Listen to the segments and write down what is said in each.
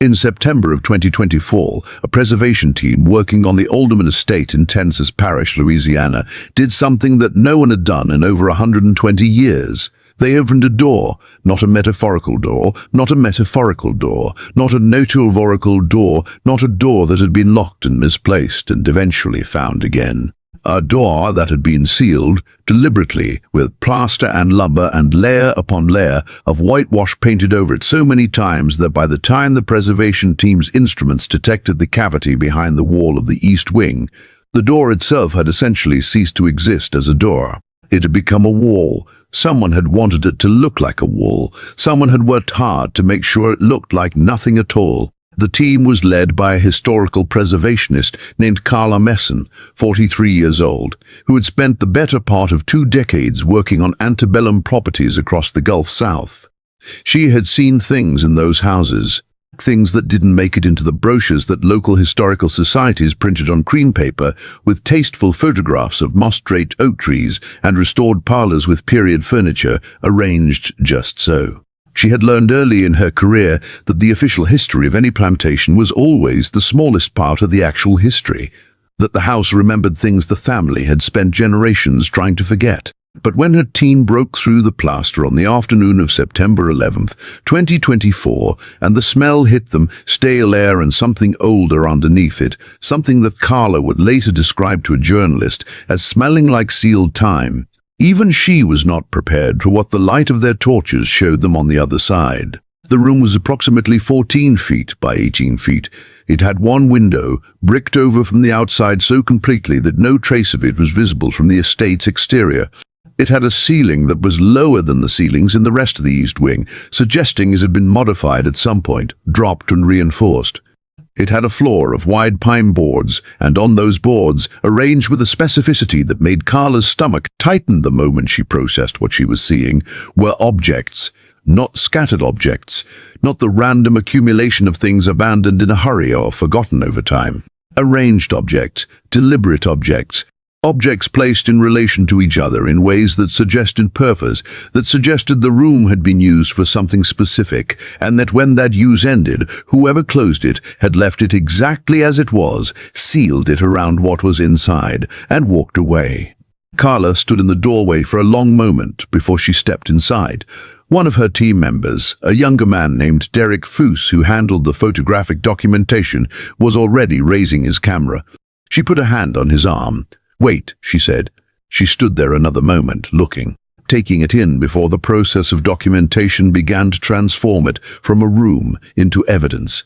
In September of 2024, a preservation team working on the Alderman estate in Tensas Parish, Louisiana, did something that no one had done in over 120 years. They opened a door, not a metaphorical door, not a metaphorical door, not a notorical door, not a door that had been locked and misplaced and eventually found again. A door that had been sealed deliberately with plaster and lumber and layer upon layer of whitewash painted over it so many times that by the time the preservation team's instruments detected the cavity behind the wall of the east wing, the door itself had essentially ceased to exist as a door. It had become a wall. Someone had wanted it to look like a wall. Someone had worked hard to make sure it looked like nothing at all. The team was led by a historical preservationist named Carla Messon, 43 years old, who had spent the better part of 2 decades working on antebellum properties across the Gulf South. She had seen things in those houses, things that didn't make it into the brochures that local historical societies printed on cream paper, with tasteful photographs of moss-draped oak trees and restored parlors with period furniture arranged just so. She had learned early in her career that the official history of any plantation was always the smallest part of the actual history, that the house remembered things the family had spent generations trying to forget. But when her team broke through the plaster on the afternoon of September 11th, 2024, and the smell hit them, stale air and something older underneath it, something that Carla would later describe to a journalist as smelling like sealed time, even she was not prepared for what the light of their torches showed them on the other side. The room was approximately 14 feet by 18 feet. It had one window, bricked over from the outside so completely that no trace of it was visible from the estate's exterior. It had a ceiling that was lower than the ceilings in the rest of the east wing, suggesting it had been modified at some point, dropped and reinforced. It had a floor of wide pine boards, and on those boards, arranged with a specificity that made Carla's stomach tighten the moment she processed what she was seeing, were objects, not scattered objects, not the random accumulation of things abandoned in a hurry or forgotten over time. Arranged objects, deliberate objects, objects placed in relation to each other in ways that suggested purpose, that suggested the room had been used for something specific, and that when that use ended, whoever closed it had left it exactly as it was, sealed it around what was inside, and walked away. Carla stood in the doorway for a long moment before she stepped inside. One of her team members, a younger man named Derek Foose, who handled the photographic documentation, was already raising his camera. She put a hand on his arm. "Wait," she said. She stood there another moment, looking, taking it in before the process of documentation began to transform it from a room into evidence.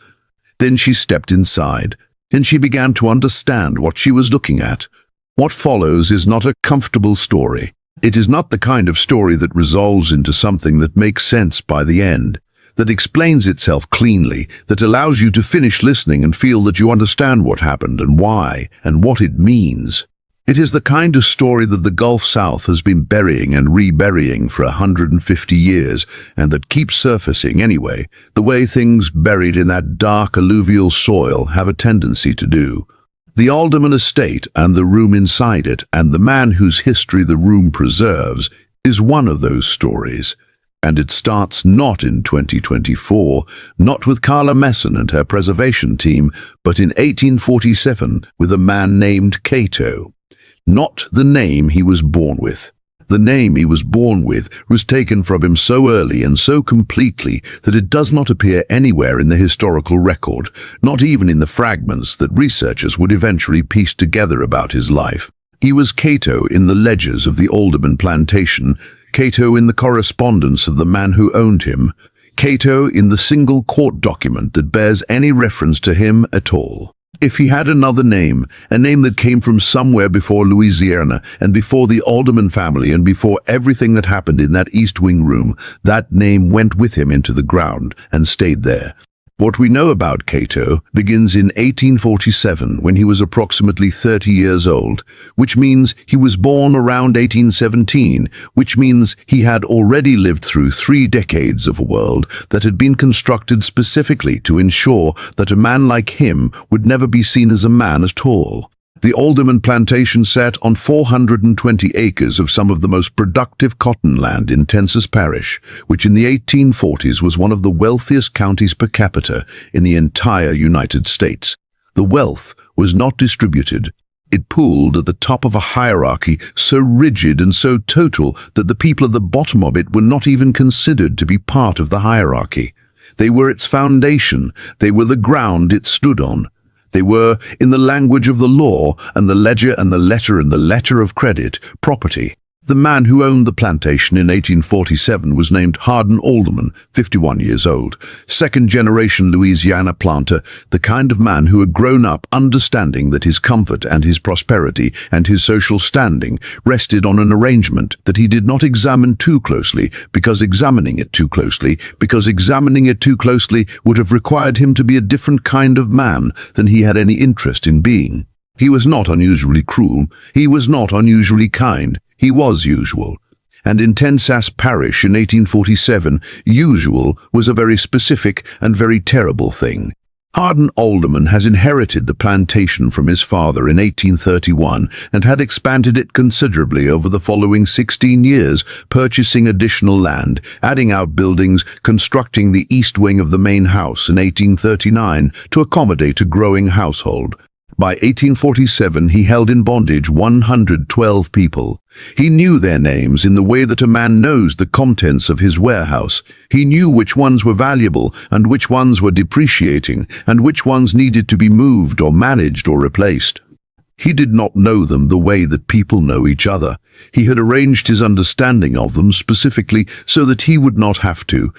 Then she stepped inside, and she began to understand what she was looking at. What follows is not a comfortable story. It is not the kind of story that resolves into something that makes sense by the end, that explains itself cleanly, that allows you to finish listening and feel that you understand what happened and why and what it means. It is the kind of story that the Gulf South has been burying and reburying for 150 years, and that keeps surfacing anyway, the way things buried in that dark alluvial soil have a tendency to do. The Alderman estate and the room inside it, and the man whose history the room preserves, is one of those stories. And it starts not in 2024, not with Carla Messon and her preservation team, but in 1847 with a man named Cato. Not the name he was born with. The name he was born with was taken from him so early and so completely that it does not appear anywhere in the historical record, not even in the fragments that researchers would eventually piece together about his life. He was Cato in the ledgers of the Alderman Plantation, Cato in the correspondence of the man who owned him, Cato in the single court document that bears any reference to him at all. If he had another name, a name that came from somewhere before Louisiana and before the Alderman family and before everything that happened in that East Wing room, that name went with him into the ground and stayed there. What we know about Cato begins in 1847 when he was approximately 30 years old, which means he was born around 1817, which means he had already lived through 3 decades of a world that had been constructed specifically to ensure that a man like him would never be seen as a man at all. The Alderman Plantation sat on 420 acres of some of the most productive cotton land in Tensas Parish, which in the 1840s was one of the wealthiest counties per capita in the entire United States. The wealth was not distributed. It pooled at the top of a hierarchy so rigid and so total that the people at the bottom of it were not even considered to be part of the hierarchy. They were its foundation. They were the ground it stood on. They were, in the language of the law and the ledger and the letter of credit, property. The man who owned the plantation in 1847 was named Hardin Alderman, 51 years old, second-generation Louisiana planter, the kind of man who had grown up understanding that his comfort and his prosperity and his social standing rested on an arrangement that he did not examine too closely, because examining it too closely would have required him to be a different kind of man than he had any interest in being. He was not unusually cruel. He was not unusually kind. He was usual. And in Tensas Parish in 1847, usual was a very specific and very terrible thing. Hardin Alderman has inherited the plantation from his father in 1831 and had expanded it considerably over the following 16 years, purchasing additional land, adding outbuildings, constructing the east wing of the main house in 1839 to accommodate a growing household. By 1847, he held in bondage 112 people. He knew their names in the way that a man knows the contents of his warehouse. He knew which ones were valuable and which ones were depreciating and which ones needed to be moved or managed or replaced. He did not know them the way that people know each other. He had arranged his understanding of them specifically so that he would not have to.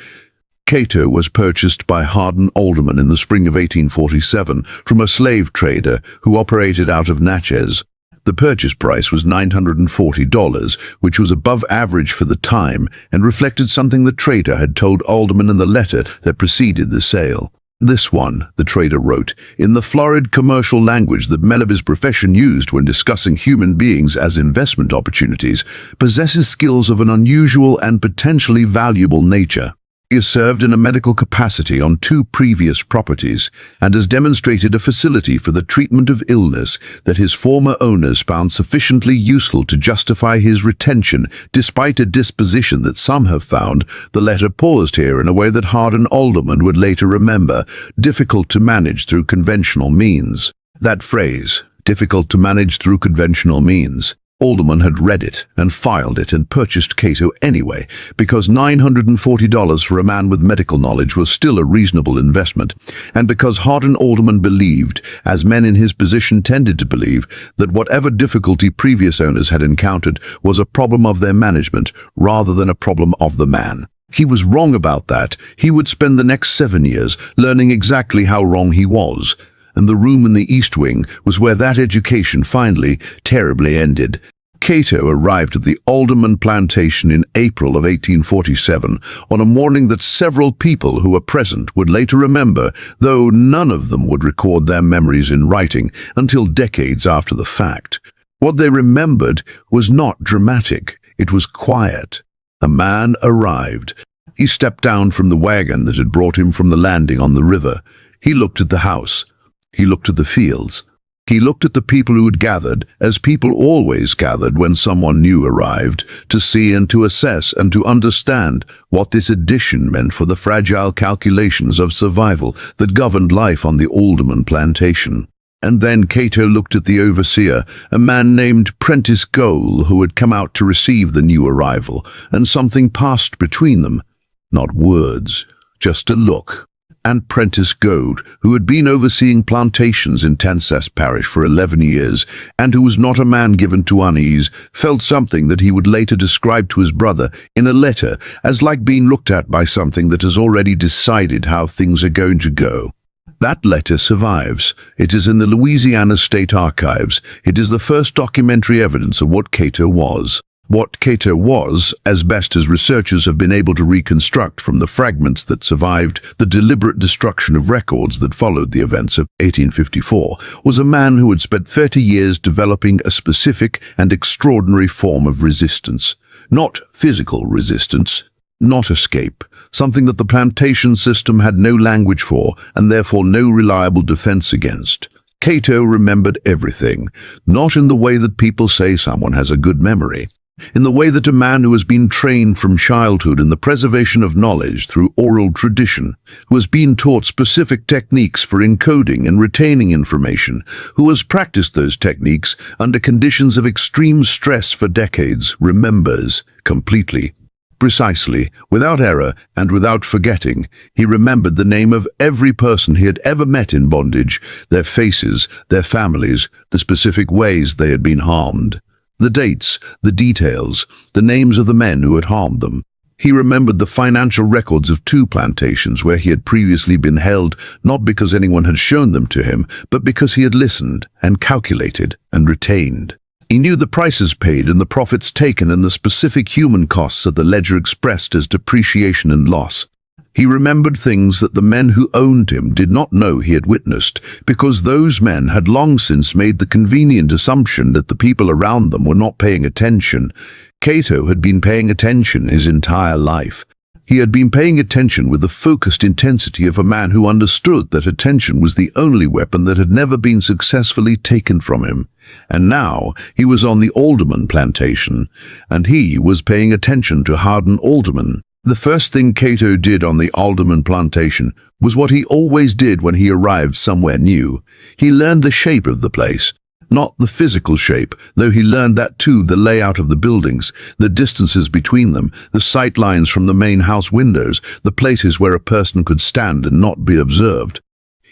Cato was purchased by Hardin Alderman in the spring of 1847 from a slave trader who operated out of Natchez. The purchase price was $940, which was above average for the time and reflected something the trader had told Alderman in the letter that preceded the sale. "This one," the trader wrote, in the florid commercial language that men of his profession used when discussing human beings as investment opportunities, "possesses skills of an unusual and potentially valuable nature. He has served in a medical capacity on 2 previous properties and has demonstrated a facility for the treatment of illness that his former owners found sufficiently useful to justify his retention, despite a disposition that some have found," the letter paused here in a way that Hardin Alderman would later remember, "difficult to manage through conventional means." That phrase, "difficult to manage through conventional means," Alderman had read it and filed it and purchased Cato anyway, because $940 for a man with medical knowledge was still a reasonable investment, and because Hardin Alderman believed, as men in his position tended to believe, that whatever difficulty previous owners had encountered was a problem of their management rather than a problem of the man. He was wrong about that. He would spend the next 7 years learning exactly how wrong he was. And the room in the East Wing was where that education finally, terribly ended. Cato arrived at the Alderman Plantation in April of 1847 on a morning that several people who were present would later remember, though none of them would record their memories in writing until decades after the fact. What they remembered was not dramatic, it was quiet. A man arrived. He stepped down from the wagon that had brought him from the landing on the river. He looked at the house. He looked at the fields. He looked at the people who had gathered, as people always gathered when someone new arrived, to see and to assess and to understand what this addition meant for the fragile calculations of survival that governed life on the Alderman Plantation. And then Cato looked at the overseer, a man named Prentice Goal, who had come out to receive the new arrival, and something passed between them. Not words, just a look. And Prentice Goad, who had been overseeing plantations in Tensas Parish for 11 years, and who was not a man given to unease, felt something that he would later describe to his brother in a letter as like being looked at by something that has already decided how things are going to go. That letter survives. It is in the Louisiana State Archives. It is the first documentary evidence of what Cato was. What Cato was, as best as researchers have been able to reconstruct from the fragments that survived the deliberate destruction of records that followed the events of 1854, was a man who had spent 30 years developing a specific and extraordinary form of resistance. Not physical resistance, not escape, something that the plantation system had no language for and therefore no reliable defense against. Cato remembered everything, not in the way that people say someone has a good memory. In the way that a man who has been trained from childhood in the preservation of knowledge through oral tradition, who has been taught specific techniques for encoding and retaining information, who has practiced those techniques under conditions of extreme stress for decades, remembers completely. Precisely, without error and without forgetting, he remembered the name of every person he had ever met in bondage, their faces, their families, the specific ways they had been harmed. The dates, the details, the names of the men who had harmed them. He remembered the financial records of 2 plantations where he had previously been held, not because anyone had shown them to him, but because he had listened and calculated and retained. He knew the prices paid and the profits taken and the specific human costs that the ledger expressed as depreciation and loss. He remembered things that the men who owned him did not know he had witnessed, because those men had long since made the convenient assumption that the people around them were not paying attention. Cato had been paying attention his entire life. He had been paying attention with the focused intensity of a man who understood that attention was the only weapon that had never been successfully taken from him. And now he was on the alderman plantation, and he was paying attention to hardened aldermen. The first thing Cato did on the alderman plantation was what he always did when he arrived somewhere new. He learned the shape of the place. Not the physical shape, though he learned that too, the layout of the buildings, the distances between them, the sight lines from the main house windows, the places where a person could stand and not be observed.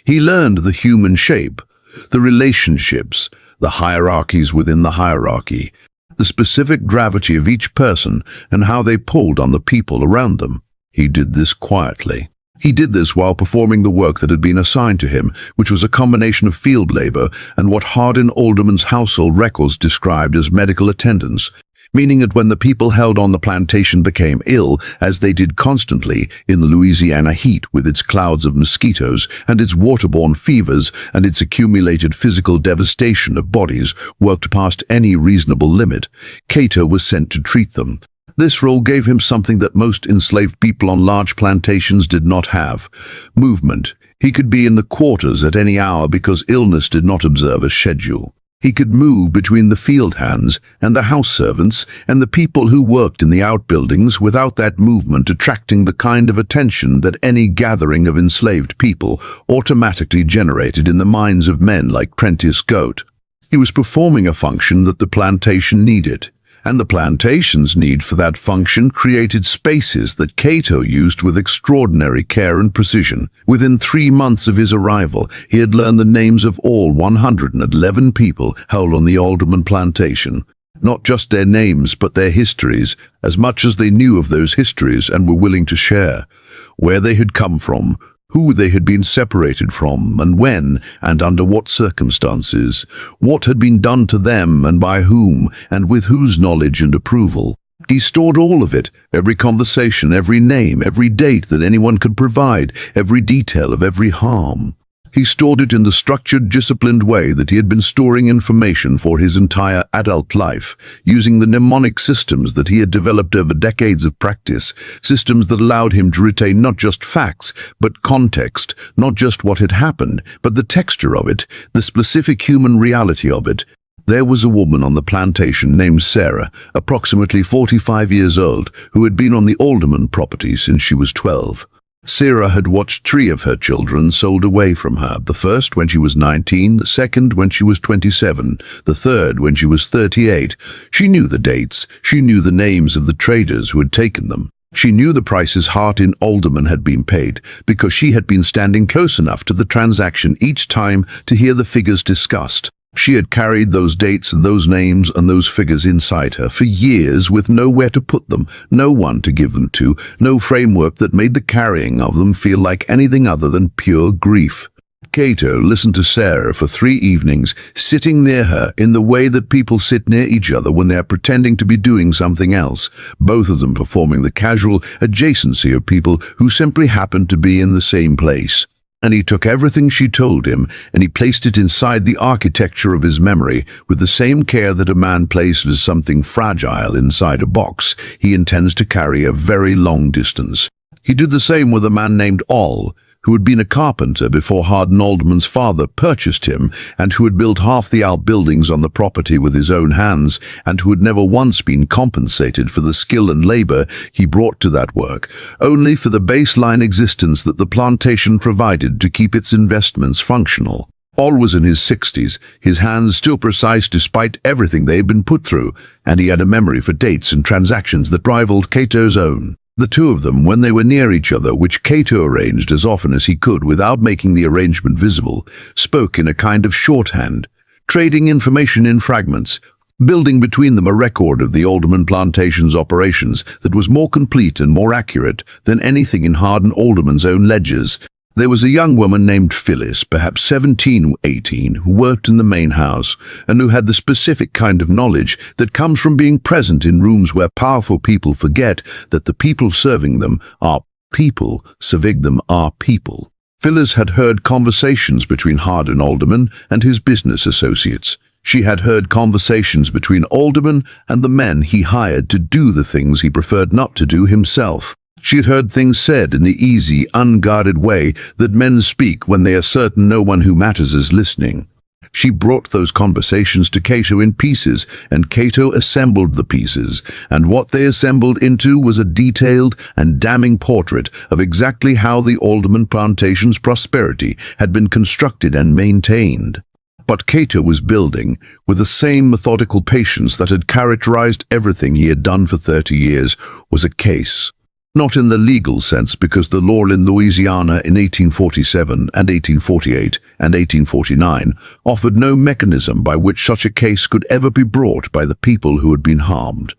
He learned the human shape, the relationships, the hierarchies within the hierarchy, the specific gravity of each person and how they pulled on the people around them. He did this quietly. He did this while performing the work that had been assigned to him, which was a combination of field labor and what Hardin Alderman's household records described as medical attendance, meaning that when the people held on the plantation became ill, as they did constantly in the Louisiana heat with its clouds of mosquitoes and its waterborne fevers and its accumulated physical devastation of bodies worked past any reasonable limit, Cato was sent to treat them. This role gave him something that most enslaved people on large plantations did not have: movement. He could be in the quarters at any hour because illness did not observe a schedule. He could move between the field hands and the house servants and the people who worked in the outbuildings without that movement attracting the kind of attention that any gathering of enslaved people automatically generated in the minds of men like Prentice Goat. He was performing a function that the plantation needed, and the plantation's need for that function created spaces that Cato used with extraordinary care and precision. Within 3 months of his arrival, he had learned the names of all 111 people held on the Alderman plantation. Not just their names, but their histories, as much as they knew of those histories and were willing to share. Where they had come from, who they had been separated from, and when, and under what circumstances, what had been done to them and by whom, and with whose knowledge and approval. He stored all of it, every conversation, every name, every date that anyone could provide, every detail of every harm. He stored it in the structured, disciplined way that he had been storing information for his entire adult life, using the mnemonic systems that he had developed over decades of practice, systems that allowed him to retain not just facts, but context, not just what had happened, but the texture of it, the specific human reality of it. There was a woman on the plantation named Sarah, approximately 45 years old, who had been on the Alderman property since she was 12. Sarah had watched 3 of her children sold away from her, the first when she was 19, the second when she was 27, the third when she was 38. She knew the dates, she knew the names of the traders who had taken them. She knew the prices Hardin Alderman had been paid, because she had been standing close enough to the transaction each time to hear the figures discussed. She had carried those dates, those names, and those figures inside her for years with nowhere to put them, no one to give them to, no framework that made the carrying of them feel like anything other than pure grief. Cato listened to Sarah for 3 evenings, sitting near her in the way that people sit near each other when they are pretending to be doing something else, both of them performing the casual adjacency of people who simply happened to be in the same place. And he took everything she told him, and he placed it inside the architecture of his memory with the same care that a man places something fragile inside a box he intends to carry a very long distance. He did the same with a man named All, who had been a carpenter before Hardin Alderman's father purchased him, and who had built half the outbuildings on the property with his own hands, and who had never once been compensated for the skill and labor he brought to that work, only for the baseline existence that the plantation provided to keep its investments functional. All was in his 60s, his hands still precise despite everything they had been put through, and he had a memory for dates and transactions that rivaled Cato's own. The two of them, when they were near each other, which Cato arranged as often as he could without making the arrangement visible, spoke in a kind of shorthand, trading information in fragments, building between them a record of the Alderman Plantation's operations that was more complete and more accurate than anything in Hardin Alderman's own ledgers. There was a young woman named Phyllis, perhaps 17 or 18, who worked in the main house and who had the specific kind of knowledge that comes from being present in rooms where powerful people forget that the people serving them are people, serving them are people. Phyllis had heard conversations between Hardin Alderman and his business associates. She had heard conversations between Alderman and the men he hired to do the things he preferred not to do himself. She had heard things said in the easy, unguarded way that men speak when they are certain no one who matters is listening. She brought those conversations to Cato in pieces, and Cato assembled the pieces, and what they assembled into was a detailed and damning portrait of exactly how the Alderman Plantation's prosperity had been constructed and maintained. But Cato was building, with the same methodical patience that had characterized everything he had done for 30 years, was a case. Not in the legal sense, because the law in Louisiana in 1847 and 1848 and 1849 offered no mechanism by which such a case could ever be brought by the people who had been harmed.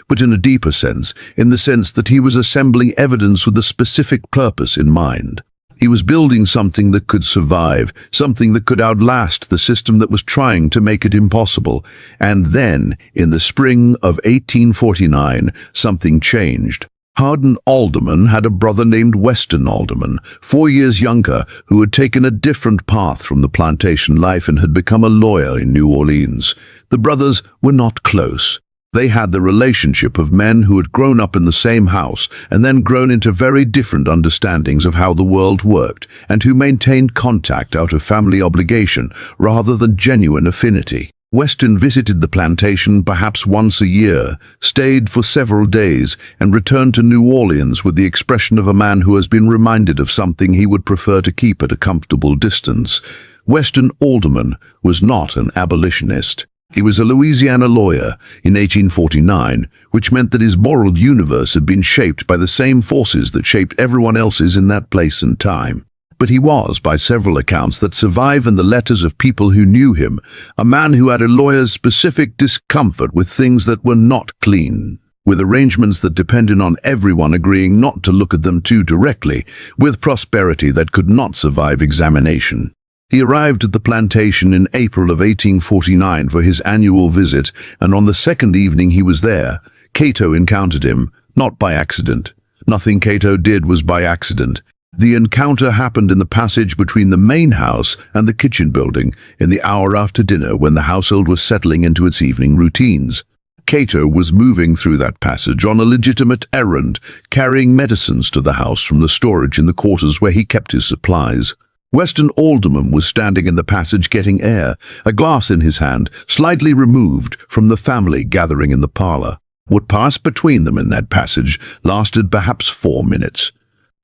But in a deeper sense, in the sense that he was assembling evidence with a specific purpose in mind. He was building something that could survive, something that could outlast the system that was trying to make it impossible. And then, in the spring of 1849, something changed. Hardin Alderman had a brother named Weston Alderman, 4 years younger, who had taken a different path from the plantation life and had become a lawyer in New Orleans. The brothers were not close. They had the relationship of men who had grown up in the same house and then grown into very different understandings of how the world worked, and who maintained contact out of family obligation rather than genuine affinity. Weston visited the plantation perhaps once a year, stayed for several days, and returned to New Orleans with the expression of a man who has been reminded of something he would prefer to keep at a comfortable distance. Weston Alderman was not an abolitionist. He was a Louisiana lawyer in 1849, which meant that his moral universe had been shaped by the same forces that shaped everyone else's in that place and time. But he was, by several accounts that survive in the letters of people who knew him, a man who had a lawyer's specific discomfort with things that were not clean, with arrangements that depended on everyone agreeing not to look at them too directly, with prosperity that could not survive examination. He arrived at the plantation in April of 1849 for his annual visit, and on the second evening he was there, Cato encountered him, not by accident. Nothing Cato did was by accident. The encounter happened in the passage between the main house and the kitchen building, in the hour after dinner when the household was settling into its evening routines. Cato was moving through that passage on a legitimate errand, carrying medicines to the house from the storage in the quarters where he kept his supplies. Weston Alderman was standing in the passage getting air, a glass in his hand, slightly removed from the family gathering in the parlor. What passed between them in that passage lasted perhaps 4 minutes.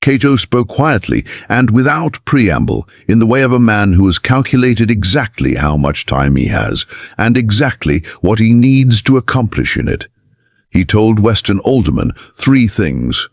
Cato spoke quietly and without preamble, in the way of a man who has calculated exactly how much time he has and exactly what he needs to accomplish in it. He told Weston Alderman 3 things.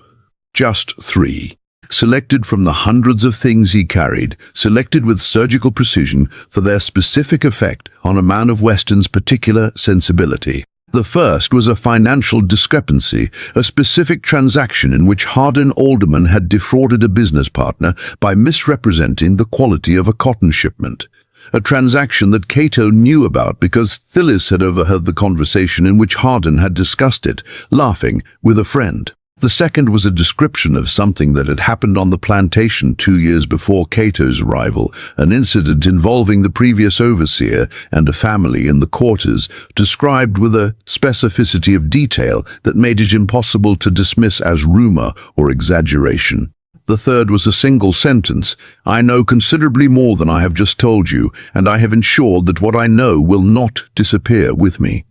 Just 3. Selected from the hundreds of things he carried, selected with surgical precision for their specific effect on a man of Weston's particular sensibility. The first was a financial discrepancy, a specific transaction in which Hardin Alderman had defrauded a business partner by misrepresenting the quality of a cotton shipment. A transaction that Cato knew about because Phyllis had overheard the conversation in which Hardin had discussed it, laughing with a friend. The second was a description of something that had happened on the plantation 2 years before Cato's arrival, an incident involving the previous overseer and a family in the quarters, described with a specificity of detail that made it impossible to dismiss as rumor or exaggeration. The third was a single sentence. "I know considerably more than I have just told you, and I have ensured that what I know will not disappear with me."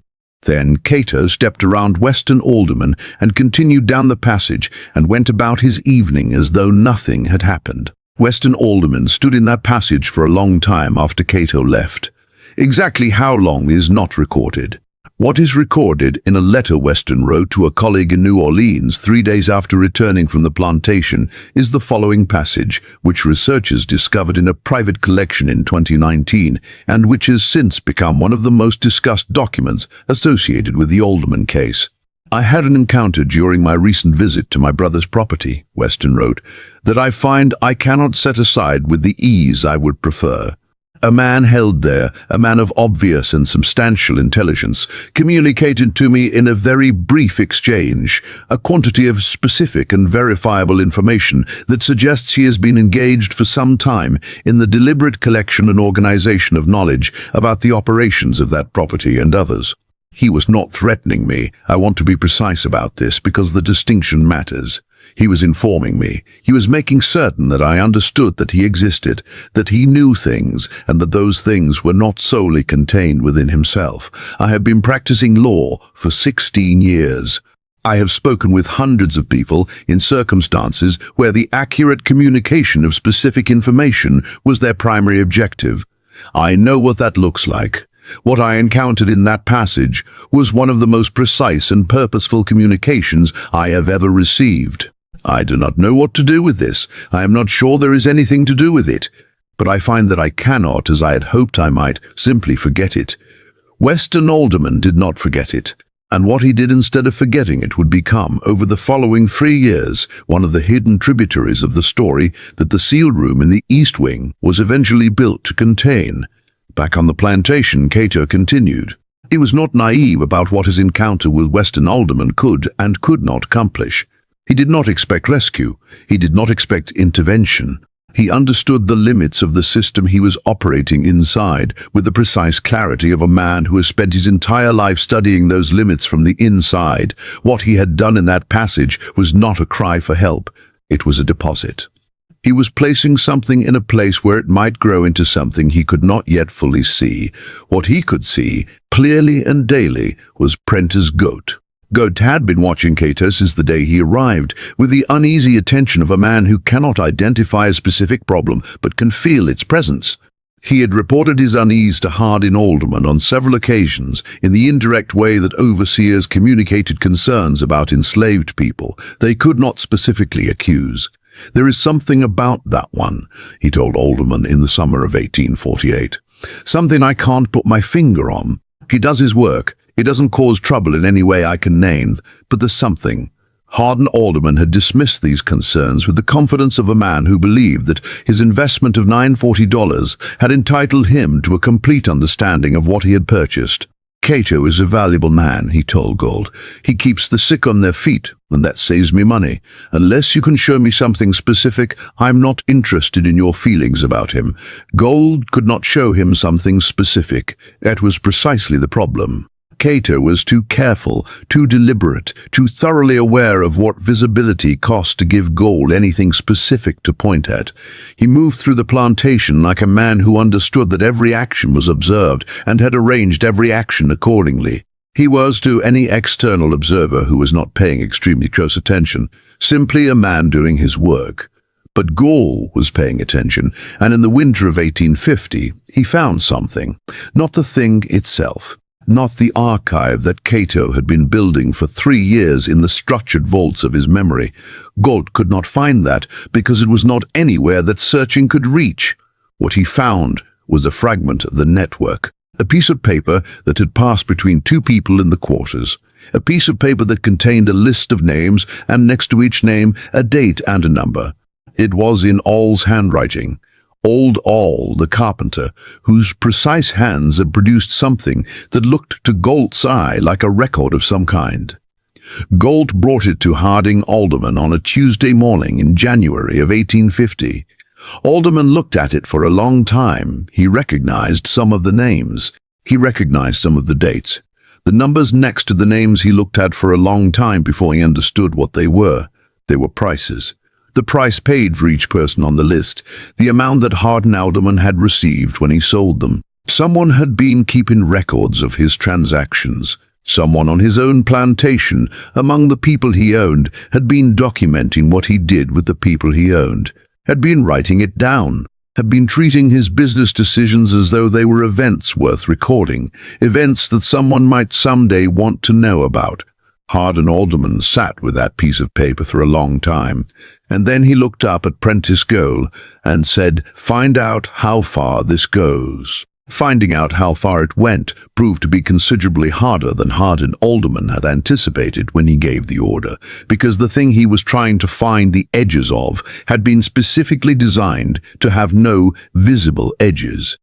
Then Cato stepped around Weston Alderman and continued down the passage and went about his evening as though nothing had happened. Weston Alderman stood in that passage for a long time after Cato left. Exactly how long is not recorded. What is recorded in a letter Weston wrote to a colleague in New Orleans 3 days after returning from the plantation is the following passage, which researchers discovered in a private collection in 2019 and which has since become one of the most discussed documents associated with the Alderman case. "I had an encounter during my recent visit to my brother's property," Weston wrote, "that I find I cannot set aside with the ease I would prefer. A man held there, a man of obvious and substantial intelligence, communicated to me in a very brief exchange a quantity of specific and verifiable information that suggests he has been engaged for some time in the deliberate collection and organization of knowledge about the operations of that property and others. He was not threatening me. I want to be precise about this because the distinction matters. He was informing me. He was making certain that I understood that he existed, that he knew things, and that those things were not solely contained within himself. I have been practicing law for 16 years. I have spoken with hundreds of people in circumstances where the accurate communication of specific information was their primary objective. I know what that looks like. What I encountered in that passage was one of the most precise and purposeful communications I have ever received. I do not know what to do with this. I am not sure there is anything to do with it. But I find that I cannot, as I had hoped I might, simply forget it." Weston Alderman did not forget it. And what he did instead of forgetting it would become, over the following 3 years, one of the hidden tributaries of the story that the sealed room in the East Wing was eventually built to contain. Back on the plantation, Cato continued. He was not naive about what his encounter with Weston Alderman could and could not accomplish. He did not expect rescue. He did not expect intervention. He understood the limits of the system he was operating inside with the precise clarity of a man who has spent his entire life studying those limits from the inside. What he had done in that passage was not a cry for help. It was a deposit. He was placing something in a place where it might grow into something he could not yet fully see. What he could see, clearly and daily, was Prentice's goat. Goat had been watching Cato since the day he arrived, with the uneasy attention of a man who cannot identify a specific problem but can feel its presence. He had reported his unease to Hardin Alderman on several occasions in the indirect way that overseers communicated concerns about enslaved people they could not specifically accuse. "There is something about that one," he told Alderman in the summer of 1848. "Something I can't put my finger on. He does his work. He doesn't cause trouble in any way I can name, but there's something." Hardin Alderman had dismissed these concerns with the confidence of a man who believed that his investment of $940 had entitled him to a complete understanding of what he had purchased. "Cato is a valuable man," he told Gold. "He keeps the sick on their feet, and that saves me money. Unless you can show me something specific, I'm not interested in your feelings about him." Gold could not show him something specific. That was precisely the problem. Cato was too careful, too deliberate, too thoroughly aware of what visibility cost to give Gold anything specific to point at. He moved through the plantation like a man who understood that every action was observed and had arranged every action accordingly. He was, to any external observer who was not paying extremely close attention, simply a man doing his work. But Gaul was paying attention, and in the winter of 1850, he found something, not the thing itself. Not the archive that Cato had been building for 3 years in the structured vaults of his memory. Gault could not find that because it was not anywhere that searching could reach. What he found was a fragment of the network, a piece of paper that had passed between 2 people in the quarters, a piece of paper that contained a list of names and next to each name a date and a number. It was in All's handwriting. Old All, the carpenter, whose precise hands had produced something that looked to Gault's eye like a record of some kind. Gault brought it to Harding Alderman on a Tuesday morning in January of 1850. Alderman looked at it for a long time. He recognized some of the names. He recognized some of the dates. The numbers next to the names he looked at for a long time before he understood what they were. They were prices. the price paid for each person on the list, the amount that Hardin Alderman had received when he sold them. Someone had been keeping records of his transactions. Someone on his own plantation, among the people he owned, had been documenting what he did with the people he owned, had been writing it down, had been treating his business decisions as though they were events worth recording, events that someone might someday want to know about. Hardin Alderman sat with that piece of paper for a long time, and then he looked up at Prentice Goal and said, "Find out how far this goes." Finding out how far it went proved to be considerably harder than Hardin Alderman had anticipated when he gave the order, because the thing he was trying to find the edges of had been specifically designed to have no visible edges.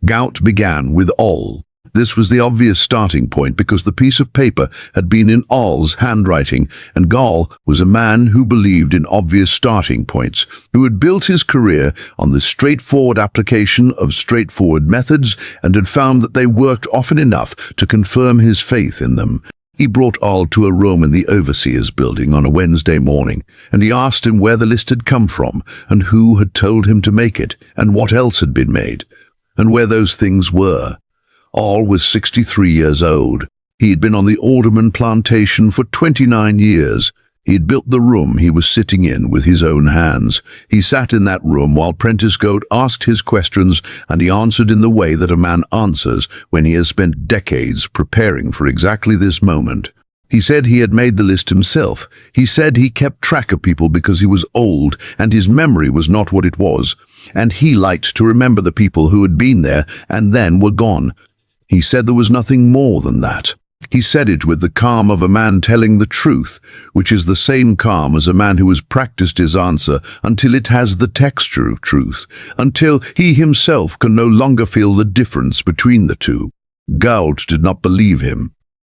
Gout began with all. This was the obvious starting point because the piece of paper had been in All's handwriting, and Gall was a man who believed in obvious starting points, who had built his career on the straightforward application of straightforward methods and had found that they worked often enough to confirm his faith in them. He brought All to a room in the overseer's building on a Wednesday morning, and he asked him where the list had come from, and who had told him to make it, and what else had been made, and where those things were. All was 63 years old. He had been on the Alderman Plantation for 29 years. He had built the room he was sitting in with his own hands. He sat in that room while Prentice Goat asked his questions, and he answered in the way that a man answers when he has spent decades preparing for exactly this moment. He said he had made the list himself. He said he kept track of people because he was old and his memory was not what it was, and he liked to remember the people who had been there and then were gone. He said there was nothing more than that. He said it with the calm of a man telling the truth, which is the same calm as a man who has practiced his answer until it has the texture of truth, until he himself can no longer feel the difference between the two. Gould did not believe him,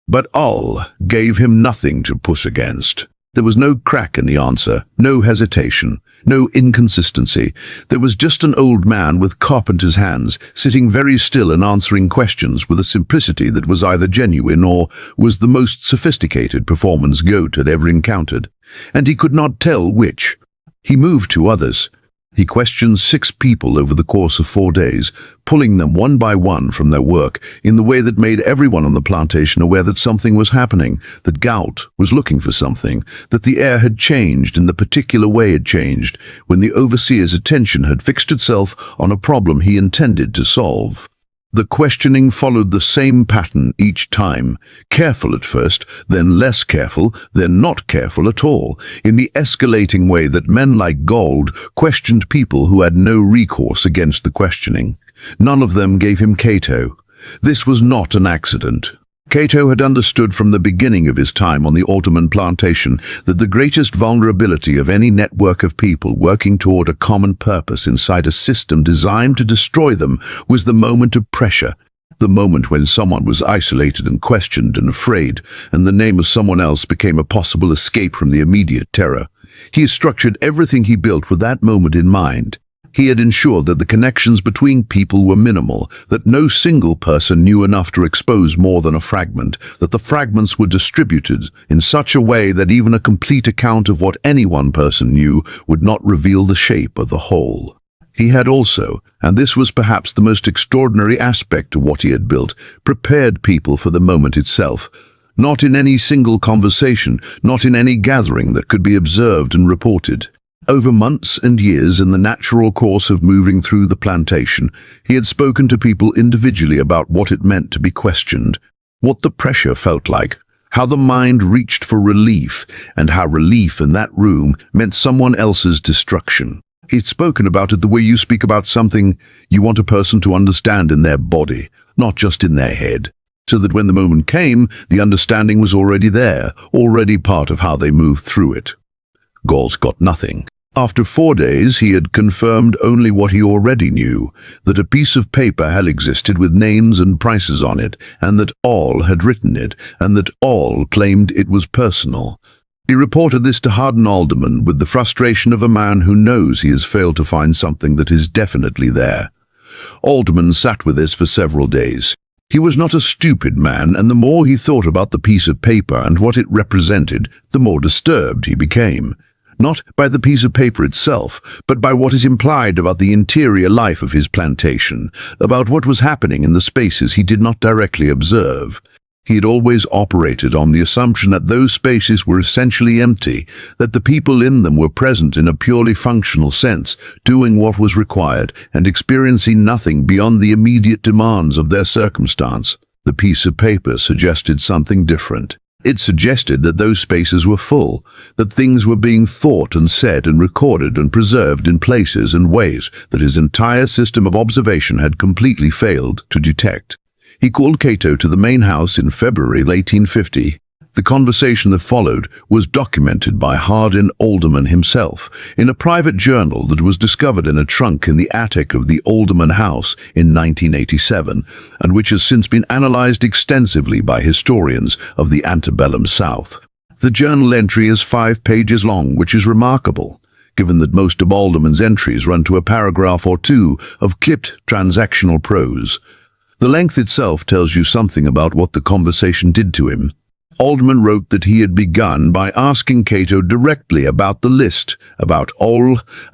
but All gave him nothing to push against. There was no crack in the answer, no hesitation, no inconsistency. There was just an old man with carpenter's hands, sitting very still and answering questions with a simplicity that was either genuine or was the most sophisticated performance Goat had ever encountered. And he could not tell which. He moved to others. He questioned 6 people over the course of 4 days, pulling them one by one from their work in the way that made everyone on the plantation aware that something was happening, that Gout was looking for something, that the air had changed in the particular way it changed when the overseer's attention had fixed itself on a problem he intended to solve. The questioning followed the same pattern each time, careful at first, then less careful, then not careful at all, in the escalating way that men like Gould questioned people who had no recourse against the questioning. None of them gave him Cato. This was not an accident. Cato had understood from the beginning of his time on the Alderman Plantation that the greatest vulnerability of any network of people working toward a common purpose inside a system designed to destroy them was the moment of pressure, the moment when someone was isolated and questioned and afraid, and the name of someone else became a possible escape from the immediate terror. He structured everything he built with that moment in mind. He had ensured that the connections between people were minimal, that no single person knew enough to expose more than a fragment, that the fragments were distributed in such a way that even a complete account of what any one person knew would not reveal the shape of the whole. He had also, and this was perhaps the most extraordinary aspect of what he had built, prepared people for the moment itself. Not in any single conversation, not in any gathering that could be observed and reported. Over months and years in the natural course of moving through the plantation, he had spoken to people individually about what it meant to be questioned, what the pressure felt like, how the mind reached for relief, and how relief in that room meant someone else's destruction. He'd spoken about it the way you speak about something you want a person to understand in their body, not just in their head, so that when the moment came, the understanding was already there, already part of how they moved through it. Gauls got nothing. After 4 days, he had confirmed only what he already knew, that a piece of paper had existed with names and prices on it, and that All had written it, and that All claimed it was personal. He reported this to Hardin Alderman with the frustration of a man who knows he has failed to find something that is definitely there. Alderman sat with this for several days. He was not a stupid man, and the more he thought about the piece of paper and what it represented, the more disturbed he became. not by the piece of paper itself, but by what is implied about the interior life of his plantation, about what was happening in the spaces he did not directly observe. He had always operated on the assumption that those spaces were essentially empty, that the people in them were present in a purely functional sense, doing what was required and experiencing nothing beyond the immediate demands of their circumstance. The piece of paper suggested something different. It suggested that those spaces were full, that things were being thought and said and recorded and preserved in places and ways that his entire system of observation had completely failed to detect. He called Cato to the main house in February 1850. The conversation that followed was documented by Hardin Alderman himself in a private journal that was discovered in a trunk in the attic of the Alderman house in 1987, and which has since been analyzed extensively by historians of the antebellum South. The journal entry is 5 pages long, which is remarkable, given that most of Alderman's entries run to a paragraph or two of clipped transactional prose. The length itself tells you something about what the conversation did to him. Alderman wrote that he had begun by asking Cato directly about the list, about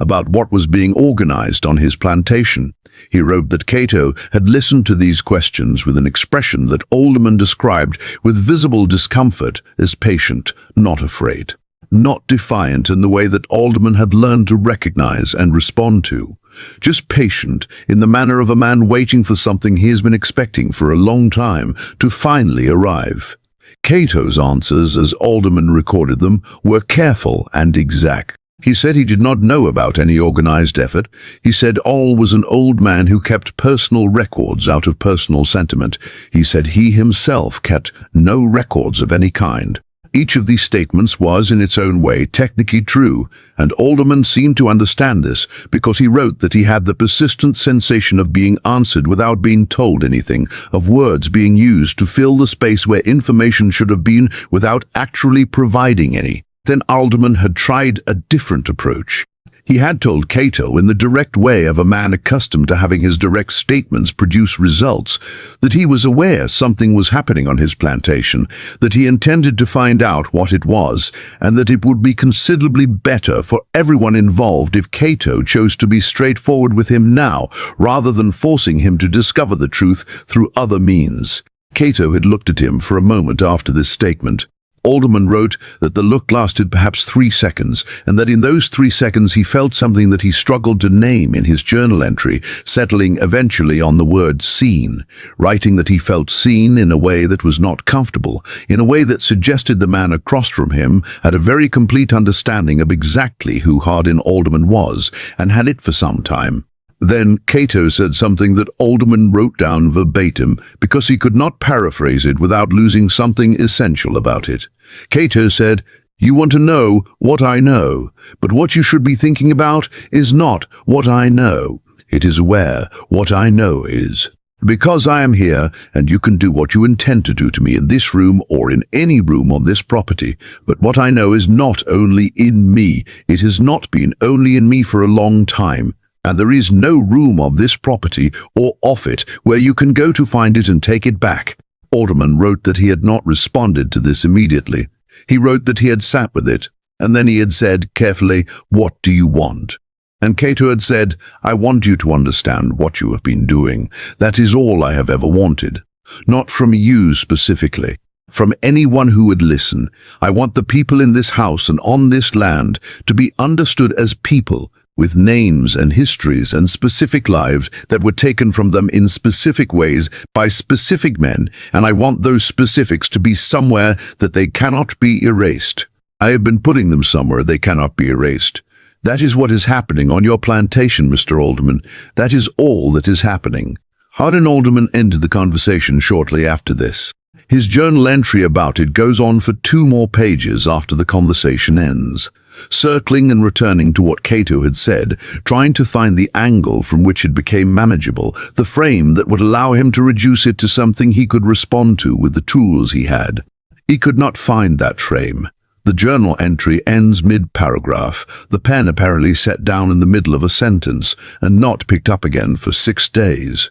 about what was being organized on his plantation. He wrote that Cato had listened to these questions with an expression that Alderman described with visible discomfort as patient, not afraid, not defiant in the way that Alderman had learned to recognize and respond to. Just patient in the manner of a man waiting for something he has been expecting for a long time to finally arrive. Cato's answers, as Alderman recorded them, were careful and exact. He said he did not know about any organized effort. He said All was an old man who kept personal records out of personal sentiment. He said he himself kept no records of any kind. Each of these statements was, in its own way, technically true, and Alderman seemed to understand this because he wrote that he had the persistent sensation of being answered without being told anything, of words being used to fill the space where information should have been without actually providing any. Then Alderman had tried a different approach. He had told Cato, in the direct way of a man accustomed to having his direct statements produce results, that he was aware something was happening on his plantation, that he intended to find out what it was, and that it would be considerably better for everyone involved if Cato chose to be straightforward with him now, rather than forcing him to discover the truth through other means. Cato had looked at him for a moment after this statement. Alderman wrote that the look lasted perhaps 3 seconds, and that in those 3 seconds he felt something that he struggled to name in his journal entry, settling eventually on the word seen, writing that he felt seen in a way that was not comfortable, in a way that suggested the man across from him had a very complete understanding of exactly who Hardin Alderman was, and had it for some time. Then Cato said something that Alderman wrote down verbatim because he could not paraphrase it without losing something essential about it. Cato said, "You want to know what I know, but what you should be thinking about is not what I know. It is where what I know is. Because I am here, and you can do what you intend to do to me in this room or in any room on this property, but what I know is not only in me. It has not been only in me for a long time. And there is no room of this property or off it where you can go to find it and take it back." Alderman wrote that he had not responded to this immediately. He wrote that he had sat with it, and then he had said carefully, "What do you want?" And Cato had said, "I want you to understand what you have been doing. That is all I have ever wanted. Not from you specifically. From anyone who would listen. I want the people in this house and on this land to be understood as people, with names and histories and specific lives that were taken from them in specific ways by specific men, and I want those specifics to be somewhere that they cannot be erased. I have been putting them somewhere they cannot be erased. That is what is happening on your plantation, Mr. Alderman. That is all that is happening." Hardin Alderman ended the conversation shortly after this. His journal entry about it goes on for 2 more pages after the conversation ends, circling and returning to what Cato had said, trying to find the angle from which it became manageable, the frame that would allow him to reduce it to something he could respond to with the tools he had. He could not find that frame. The journal entry ends mid-paragraph, the pen apparently set down in the middle of a sentence and not picked up again for 6 days.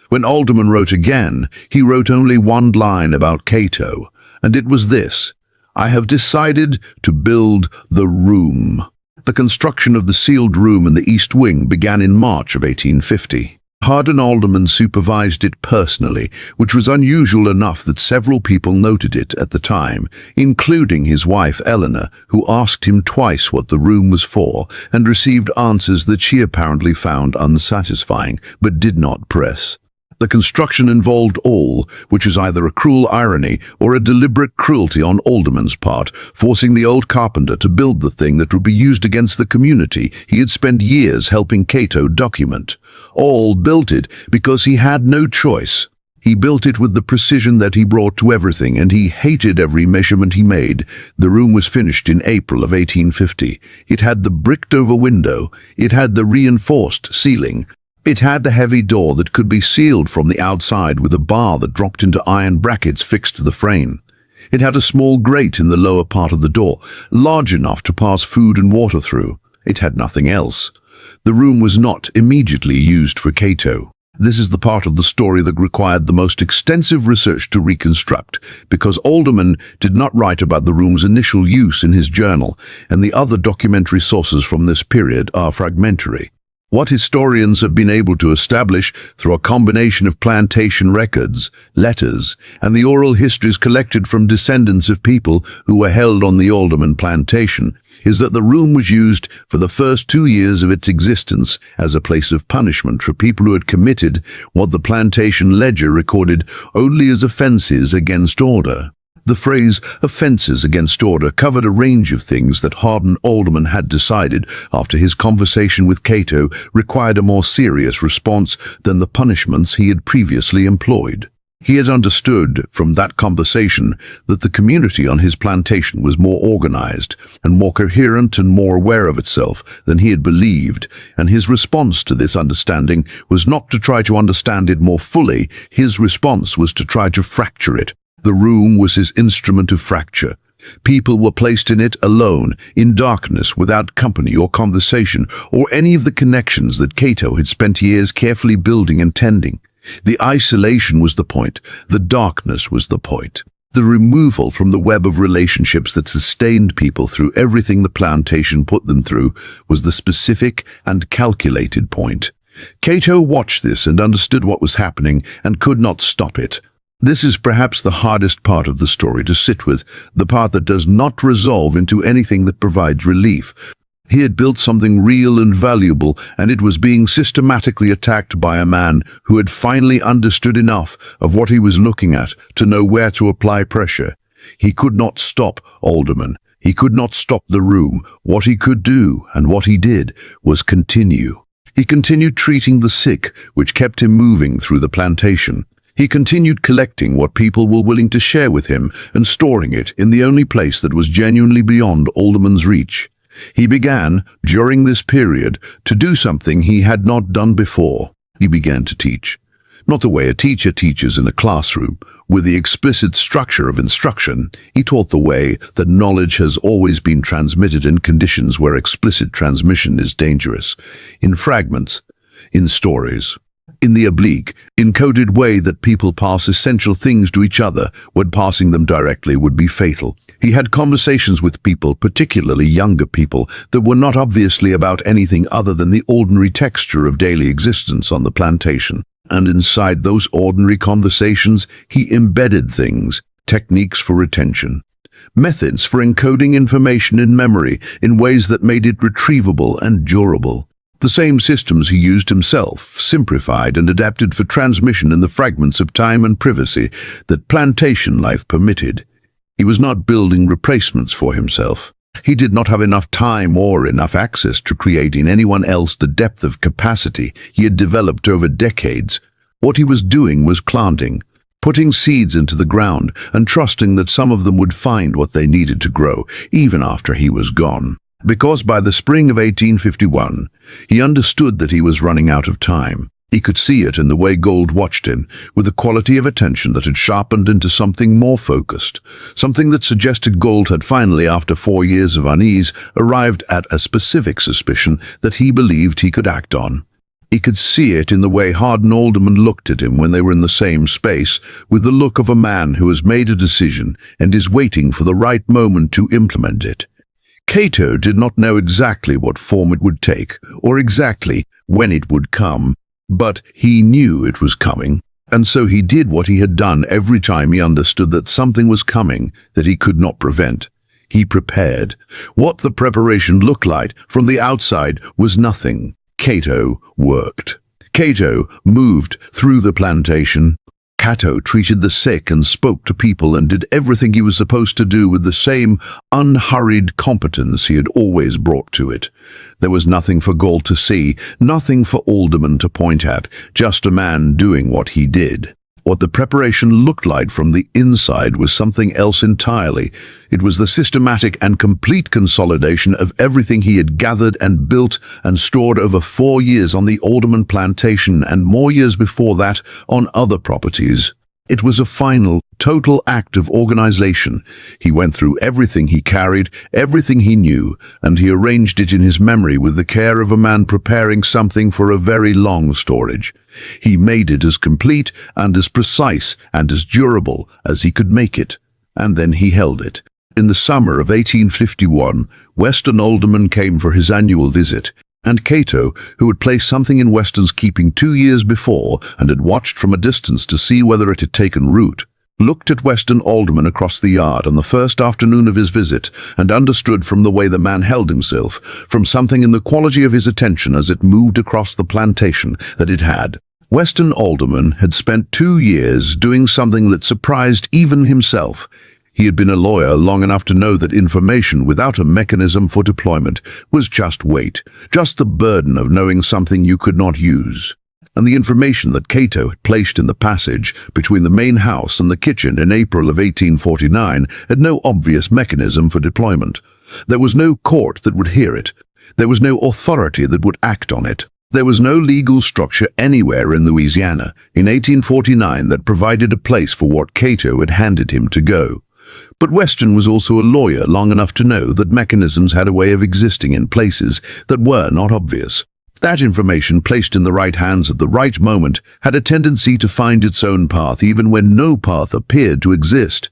When Alderman wrote again, he wrote only 1 line about Cato, and it was this: "I have decided to build the room." The construction of the sealed room in the East Wing began in March of 1850. Hardin Alderman supervised it personally, which was unusual enough that several people noted it at the time, including his wife Eleanor, who asked him twice what the room was for and received answers that she apparently found unsatisfying, but did not press. The construction involved all, which is either a cruel irony or a deliberate cruelty on Alderman's part, forcing the old carpenter to build the thing that would be used against the community he had spent years helping Cato document. All built it because he had no choice. He built it with the precision that he brought to everything, and he hated every measurement he made. The room was finished in April of 1850. It had the bricked-over window. It had the reinforced ceiling. It had the heavy door that could be sealed from the outside with a bar that dropped into iron brackets fixed to the frame. It had a small grate in the lower part of the door, large enough to pass food and water through. It had nothing else. The room was not immediately used for Cato. This is the part of the story that required the most extensive research to reconstruct, because Alderman did not write about the room's initial use in his journal, and the other documentary sources from this period are fragmentary. What historians have been able to establish through a combination of plantation records, letters, and the oral histories collected from descendants of people who were held on the Alderman plantation is that the room was used for the first 2 years of its existence as a place of punishment for people who had committed what the plantation ledger recorded only as offenses against order. The phrase offenses against order covered a range of things that Hardin Alderman had decided, after his conversation with Cato, required a more serious response than the punishments he had previously employed. He had understood from that conversation that the community on his plantation was more organized and more coherent and more aware of itself than he had believed, and his response to this understanding was not to try to understand it more fully. His response was to try to fracture it. The room was his instrument of fracture. People were placed in it alone, in darkness, without company or conversation, or any of the connections that Cato had spent years carefully building and tending. The isolation was the point. The darkness was the point. The removal from the web of relationships that sustained people through everything the plantation put them through was the specific and calculated point. Cato watched this and understood what was happening and could not stop it. This is perhaps the hardest part of the story to sit with, the part that does not resolve into anything that provides relief. He had built something real and valuable, and it was being systematically attacked by a man who had finally understood enough of what he was looking at to know where to apply pressure. He could not stop Alderman. He could not stop the room. What he could do, and what he did, was continue. He continued treating the sick, which kept him moving through the plantation. He continued collecting what people were willing to share with him and storing it in the only place that was genuinely beyond Alderman's reach. He began, during this period, to do something he had not done before. He began to teach. Not the way a teacher teaches in a classroom, with the explicit structure of instruction. He taught the way that knowledge has always been transmitted in conditions where explicit transmission is dangerous, in fragments, in stories. In the oblique, encoded way that people pass essential things to each other when passing them directly would be fatal. He had conversations with people, particularly younger people, that were not obviously about anything other than the ordinary texture of daily existence on the plantation. And inside those ordinary conversations, he embedded things, techniques for retention, methods for encoding information in memory in ways that made it retrievable and durable. The same systems he used himself, simplified and adapted for transmission in the fragments of time and privacy that plantation life permitted. He was not building replacements for himself. He did not have enough time or enough access to create in anyone else the depth of capacity he had developed over decades. What he was doing was planting, putting seeds into the ground and trusting that some of them would find what they needed to grow, even after he was gone. Because by the spring of 1851, he understood that he was running out of time. He could see it in the way Gold watched him, with a quality of attention that had sharpened into something more focused, something that suggested Gold had finally, after 4 years of unease, arrived at a specific suspicion that he believed he could act on. He could see it in the way Hardin Alderman looked at him when they were in the same space, with the look of a man who has made a decision and is waiting for the right moment to implement it. Cato did not know exactly what form it would take, or exactly when it would come, but he knew it was coming, and so he did what he had done every time he understood that something was coming that he could not prevent. He prepared. What the preparation looked like from the outside was nothing. Cato worked. Cato moved through the plantation. Cato treated the sick and spoke to people and did everything he was supposed to do with the same unhurried competence he had always brought to it. There was nothing for Gaul to see, nothing for aldermen to point at, just a man doing what he did. What the preparation looked like from the inside was something else entirely. It was the systematic and complete consolidation of everything he had gathered and built and stored over 4 years on the Alderman Plantation and more years before that on other properties. It was a final, total act of organization. He went through everything he carried, everything he knew, and he arranged it in his memory with the care of a man preparing something for a very long storage. He made it as complete and as precise and as durable as he could make it, and then he held it. In the summer of 1851, Weston Alderman came for his annual visit, and Cato, who had placed something in Weston's keeping 2 years before and had watched from a distance to see whether it had taken root, looked at Weston Alderman across the yard on the first afternoon of his visit and understood from the way the man held himself, from something in the quality of his attention as it moved across the plantation, that it had. Weston Alderman had spent 2 years doing something that surprised even himself. He had been a lawyer long enough to know that information without a mechanism for deployment was just weight, just the burden of knowing something you could not use. And the information that Cato had placed in the passage between the main house and the kitchen in April of 1849 had no obvious mechanism for deployment. There was no court that would hear it. There was no authority that would act on it. There was no legal structure anywhere in Louisiana in 1849 that provided a place for what Cato had handed him to go. But Weston was also a lawyer long enough to know that mechanisms had a way of existing in places that were not obvious. That information placed in the right hands at the right moment had a tendency to find its own path even when no path appeared to exist.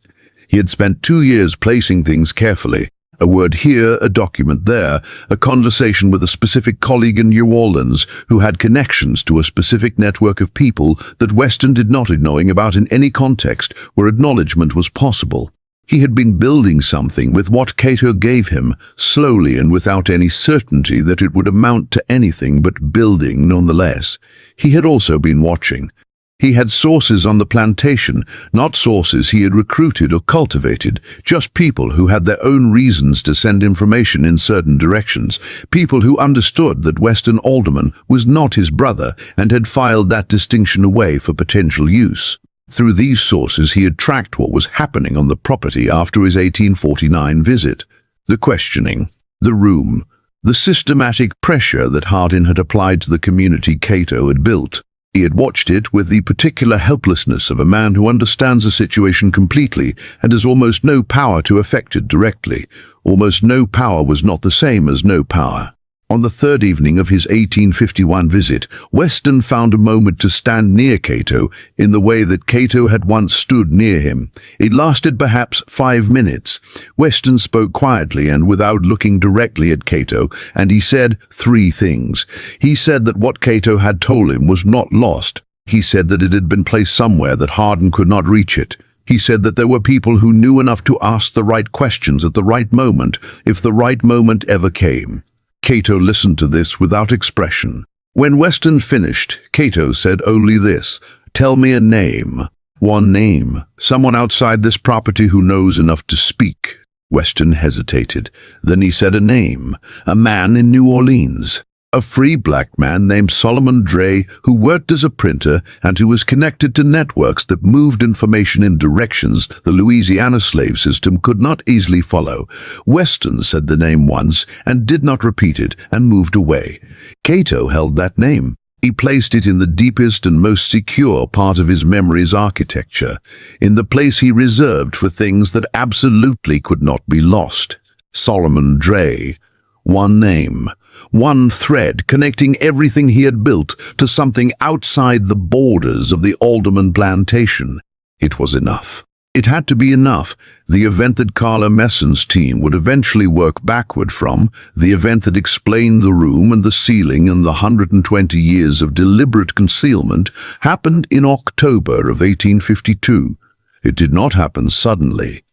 He had spent 2 years placing things carefully. A word here, a document there, a conversation with a specific colleague in New Orleans who had connections to a specific network of people that Weston did not knowing about in any context where acknowledgement was possible. He had been building something with what Cato gave him, slowly and without any certainty that it would amount to anything but building nonetheless. He had also been watching. He had sources on the plantation, not sources he had recruited or cultivated, just people who had their own reasons to send information in certain directions, people who understood that Weston Alderman was not his brother and had filed that distinction away for potential use. Through these sources he had tracked what was happening on the property after his 1849 visit. The questioning, the room, the systematic pressure that Hardin had applied to the community Cato had built. He had watched it with the particular helplessness of a man who understands a situation completely and has almost no power to affect it directly. Almost no power was not the same as no power. On the third evening of his 1851 visit, Weston found a moment to stand near Cato in the way that Cato had once stood near him. It lasted perhaps 5 minutes. Weston spoke quietly and without looking directly at Cato, and he said 3 things. He said that what Cato had told him was not lost. He said that it had been placed somewhere that Hardin could not reach it. He said that there were people who knew enough to ask the right questions at the right moment, if the right moment ever came. Cato listened to this without expression. When Weston finished, Cato said only this: "Tell me a name. One name. Someone outside this property who knows enough to speak." Weston hesitated. Then he said a name. A man in New Orleans. A free black man named Solomon Dre, who worked as a printer and who was connected to networks that moved information in directions the Louisiana slave system could not easily follow. Weston said the name once and did not repeat it and moved away. Cato held that name. He placed it in the deepest and most secure part of his memory's architecture, in the place he reserved for things that absolutely could not be lost. Solomon Dre. One name. One thread connecting everything he had built to something outside the borders of the Alderman Plantation. It was enough. It had to be enough, the event that Carla Messon's team would eventually work backward from, the event that explained the room and the ceiling and the 120 years of deliberate concealment, happened in October of 1852. It did not happen suddenly.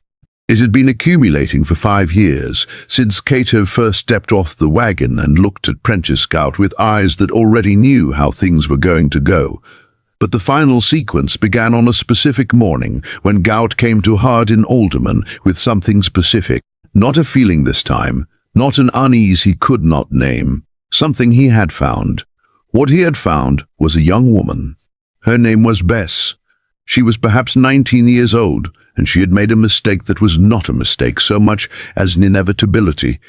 It had been accumulating for 5 years, since Cato first stepped off the wagon and looked at Prentice Scout with eyes that already knew how things were going to go. But the final sequence began on a specific morning when Gout came to Hardin Alderman with something specific. Not a feeling this time, not an unease he could not name. Something he had found. What he had found was a young woman. Her name was Bess. She was perhaps 19 years old, and she had made a mistake that was not a mistake so much as an inevitability.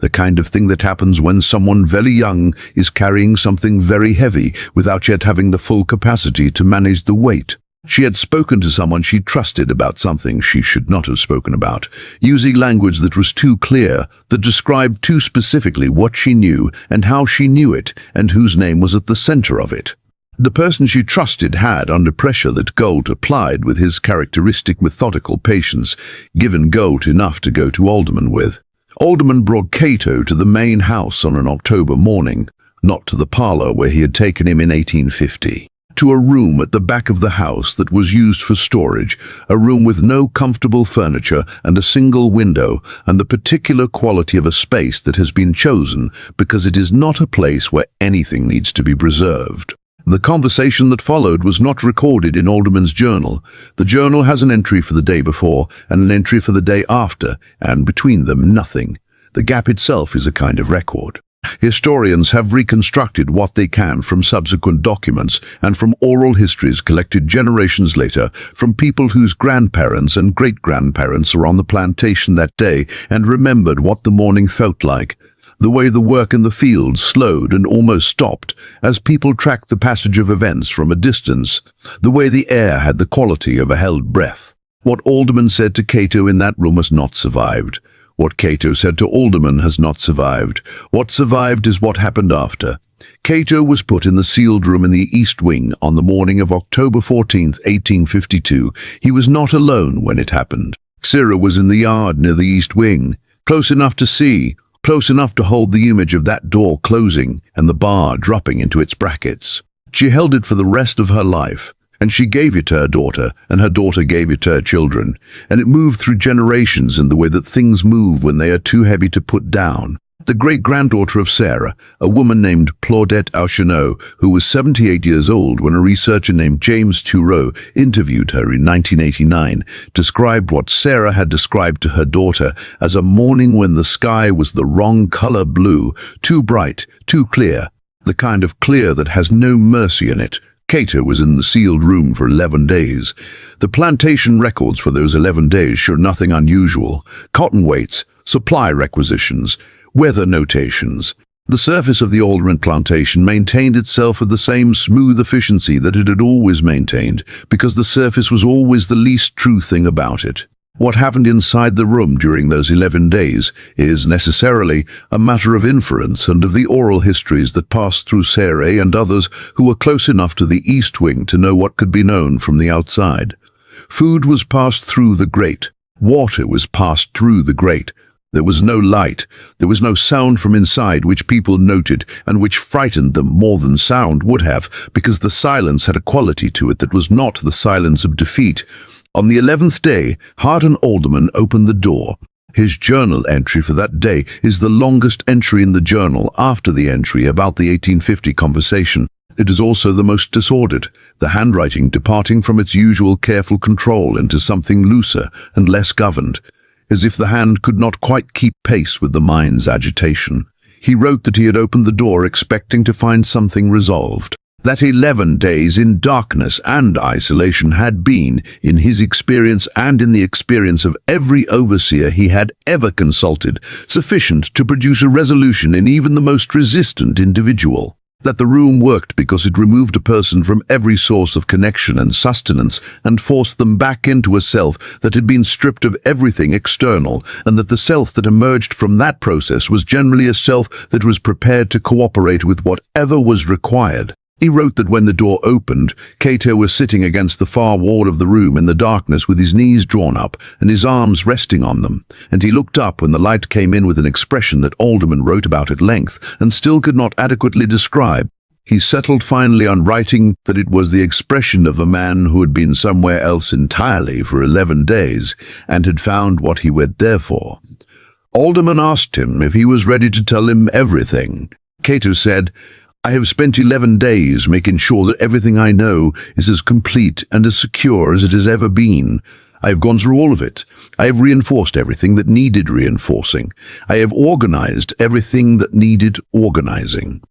The kind of thing that happens when someone very young is carrying something very heavy without yet having the full capacity to manage the weight. She had spoken to someone she trusted about something she should not have spoken about, using language that was too clear, that described too specifically what she knew and how she knew it, and whose name was at the center of it. The person she trusted had, under pressure that Gold applied with his characteristic methodical patience, given Gold enough to go to Alderman with. Alderman brought Cato to the main house on an October morning, not to the parlor where he had taken him in 1850. To a room at the back of the house that was used for storage, a room with no comfortable furniture and a single window, and the particular quality of a space that has been chosen because it is not a place where anything needs to be preserved. The conversation that followed was not recorded in Alderman's journal. The journal has an entry for the day before and an entry for the day after, and between them nothing. The gap itself is a kind of record. Historians have reconstructed what they can from subsequent documents and from oral histories collected generations later from people whose grandparents and great-grandparents were on the plantation that day and remembered what the morning felt like. The way the work in the field slowed and almost stopped as people tracked the passage of events from a distance, the way the air had the quality of a held breath. What Alderman said to Cato in that room has not survived. What Cato said to Alderman has not survived. What survived is what happened after. Cato was put in the sealed room in the East Wing on the morning of October 14, 1852. He was not alone when it happened. Sarah was in the yard near the East Wing, close enough to see, close enough to hold the image of that door closing and the bar dropping into its brackets. She held it for the rest of her life, and she gave it to her daughter, and her daughter gave it to her children, and it moved through generations in the way that things move when they are too heavy to put down. The great-granddaughter of Sarah, a woman named Claudette Auchenot, who was 78 years old when a researcher named James Thureau interviewed her in 1989, described what Sarah had described to her daughter as a morning when the sky was the wrong color blue, too bright, too clear, the kind of clear that has no mercy in it. Cato was in the sealed room for 11 days. The plantation records for those 11 days show nothing unusual. Cotton weights, supply requisitions, weather notations. The surface of the Alderman plantation maintained itself with the same smooth efficiency that it had always maintained, because the surface was always the least true thing about it. What happened inside the room during those 11 days is necessarily a matter of inference and of the oral histories that passed through Sarah and others who were close enough to the East Wing to know what could be known from the outside. Food was passed through the grate. Water was passed through the grate. There was no light. There was no sound from inside which people noted and which frightened them more than sound would have, because the silence had a quality to it that was not the silence of defeat. On the 11th day, Hardin Alderman opened the door. His journal entry for that day is the longest entry in the journal after the entry about the 1850 conversation. It is also the most disordered, the handwriting departing from its usual careful control into something looser and less governed, as if the hand could not quite keep pace with the mind's agitation. He wrote that he had opened the door expecting to find something resolved. That 11 days in darkness and isolation had been, in his experience and in the experience of every overseer he had ever consulted, sufficient to produce a resolution in even the most resistant individual. That the room worked because it removed a person from every source of connection and sustenance and forced them back into a self that had been stripped of everything external, and that the self that emerged from that process was generally a self that was prepared to cooperate with whatever was required. He wrote that when the door opened, Cato was sitting against the far wall of the room in the darkness with his knees drawn up and his arms resting on them, and he looked up when the light came in with an expression that Alderman wrote about at length and still could not adequately describe. He settled finally on writing that it was the expression of a man who had been somewhere else entirely for 11 days and had found what he went there for. Alderman asked him if he was ready to tell him everything. Cato said, "I have spent 11 days making sure that everything I know is as complete and as secure as it has ever been. I have gone through all of it. I have reinforced everything that needed reinforcing. I have organized everything that needed organizing.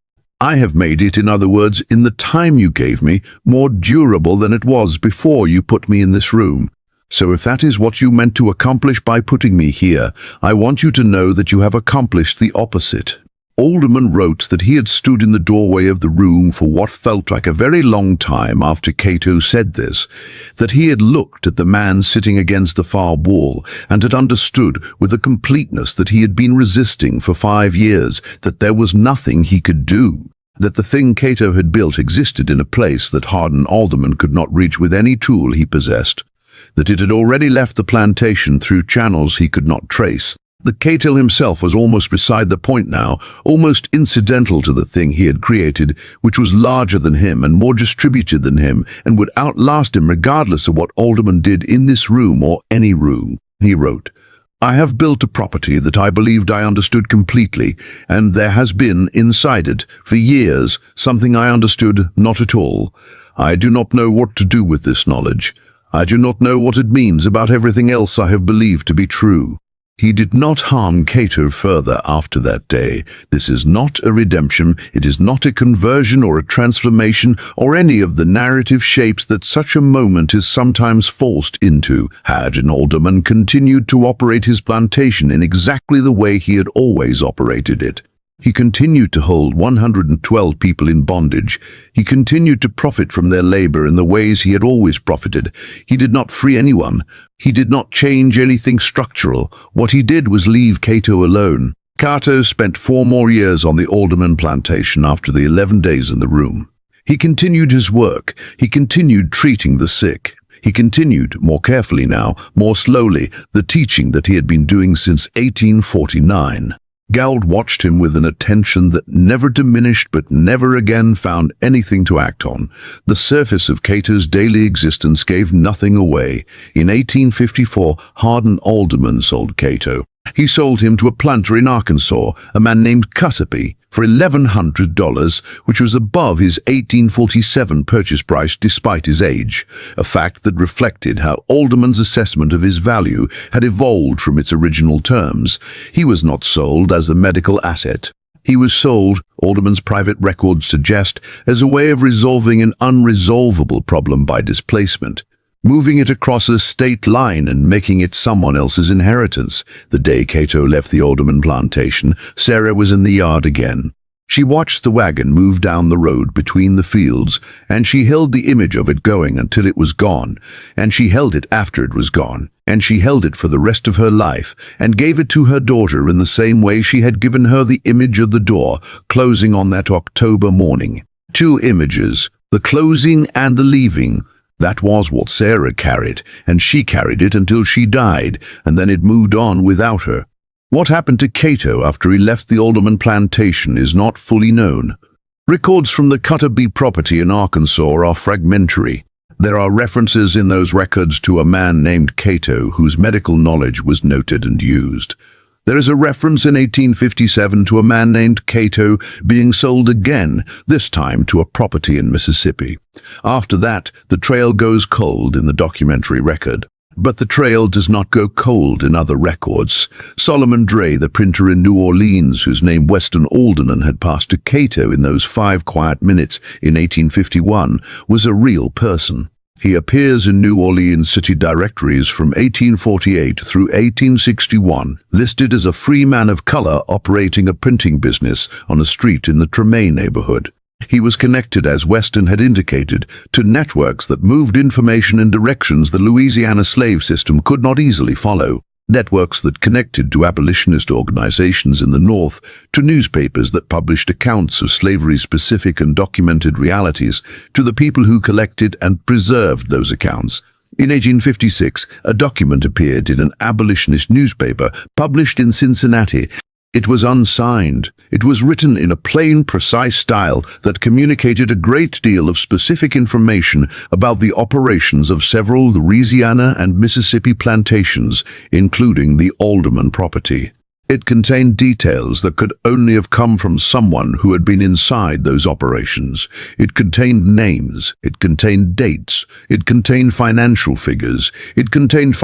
I have made it, in other words, in the time you gave me, more durable than it was before you put me in this room. So if that is what you meant to accomplish by putting me here, I want you to know that you have accomplished the opposite." Alderman wrote that he had stood in the doorway of the room for what felt like a very long time after Cato said this, that he had looked at the man sitting against the far wall and had understood with a completeness that he had been resisting for 5 years, that there was nothing he could do, that the thing Cato had built existed in a place that hardened Alderman could not reach with any tool he possessed, that it had already left the plantation through channels he could not trace. The Cato himself was almost beside the point now, almost incidental to the thing he had created, which was larger than him and more distributed than him and would outlast him regardless of what Alderman did in this room or any room. He wrote, "I have built a property that I believed I understood completely, and there has been inside it, for years, something I understood not at all. I do not know what to do with this knowledge. I do not know what it means about everything else I have believed to be true." He did not harm Cato further after that day. This is not a redemption, it is not a conversion or a transformation or any of the narrative shapes that such a moment is sometimes forced into. Had an alderman continued to operate his plantation in exactly the way he had always operated it. He continued to hold 112 people in bondage. He continued to profit from their labor in the ways he had always profited. He did not free anyone. He did not change anything structural. What he did was leave Cato alone. Cato spent 4 more years on the Alderman plantation after the 11 days in the room. He continued his work. He continued treating the sick. He continued, more carefully now, more slowly, the teaching that he had been doing since 1849. Gald watched him with an attention that never diminished but never again found anything to act on. The surface of Cato's daily existence gave nothing away. In 1854, Hardin Alderman sold Cato. He sold him to a planter in Arkansas, a man named Cussapy, for $1,100, which was above his 1847 purchase price despite his age, a fact that reflected how Alderman's assessment of his value had evolved from its original terms. He was not sold as a medical asset. He was sold, Alderman's private records suggest, as a way of resolving an unresolvable problem by displacement, moving it across a state line and making it someone else's inheritance. The day Cato left the Alderman plantation, Sarah was in the yard again. She watched the wagon move down the road between the fields, and she held the image of it going until it was gone, and she held it after it was gone, and she held it for the rest of her life, and gave it to her daughter in the same way she had given her the image of the door, closing on that October morning. 2 images, the closing and the leaving. That was what Sarah carried, and she carried it until she died, and then it moved on without her. What happened to Cato after he left the Alderman plantation is not fully known. Records from the Cussapy property in Arkansas are fragmentary. There are references in those records to a man named Cato whose medical knowledge was noted and used. There is a reference in 1857 to a man named Cato being sold again, this time to a property in Mississippi. After that, the trail goes cold in the documentary record. But the trail does not go cold in other records. Solomon Dray, the printer in New Orleans, whose name Weston Alderman had passed to Cato in those 5 quiet minutes in 1851, was a real person. He appears in New Orleans city directories from 1848 through 1861, listed as a free man of color operating a printing business on a street in the Tremaine neighborhood. He was connected, as Weston had indicated, to networks that moved information in directions the Louisiana slave system could not easily follow. networks that connected to abolitionist organizations in the North, to newspapers that published accounts of slavery-specific and documented realities, to the people who collected and preserved those accounts. In 1856, a document appeared in an abolitionist newspaper published in Cincinnati. It was unsigned. It was written in a plain, precise style that communicated a great deal of specific information about the operations of several Louisiana and Mississippi plantations, including the Alderman property. It contained details that could only have come from someone who had been inside those operations. It contained names. It contained dates. It contained financial figures. It contained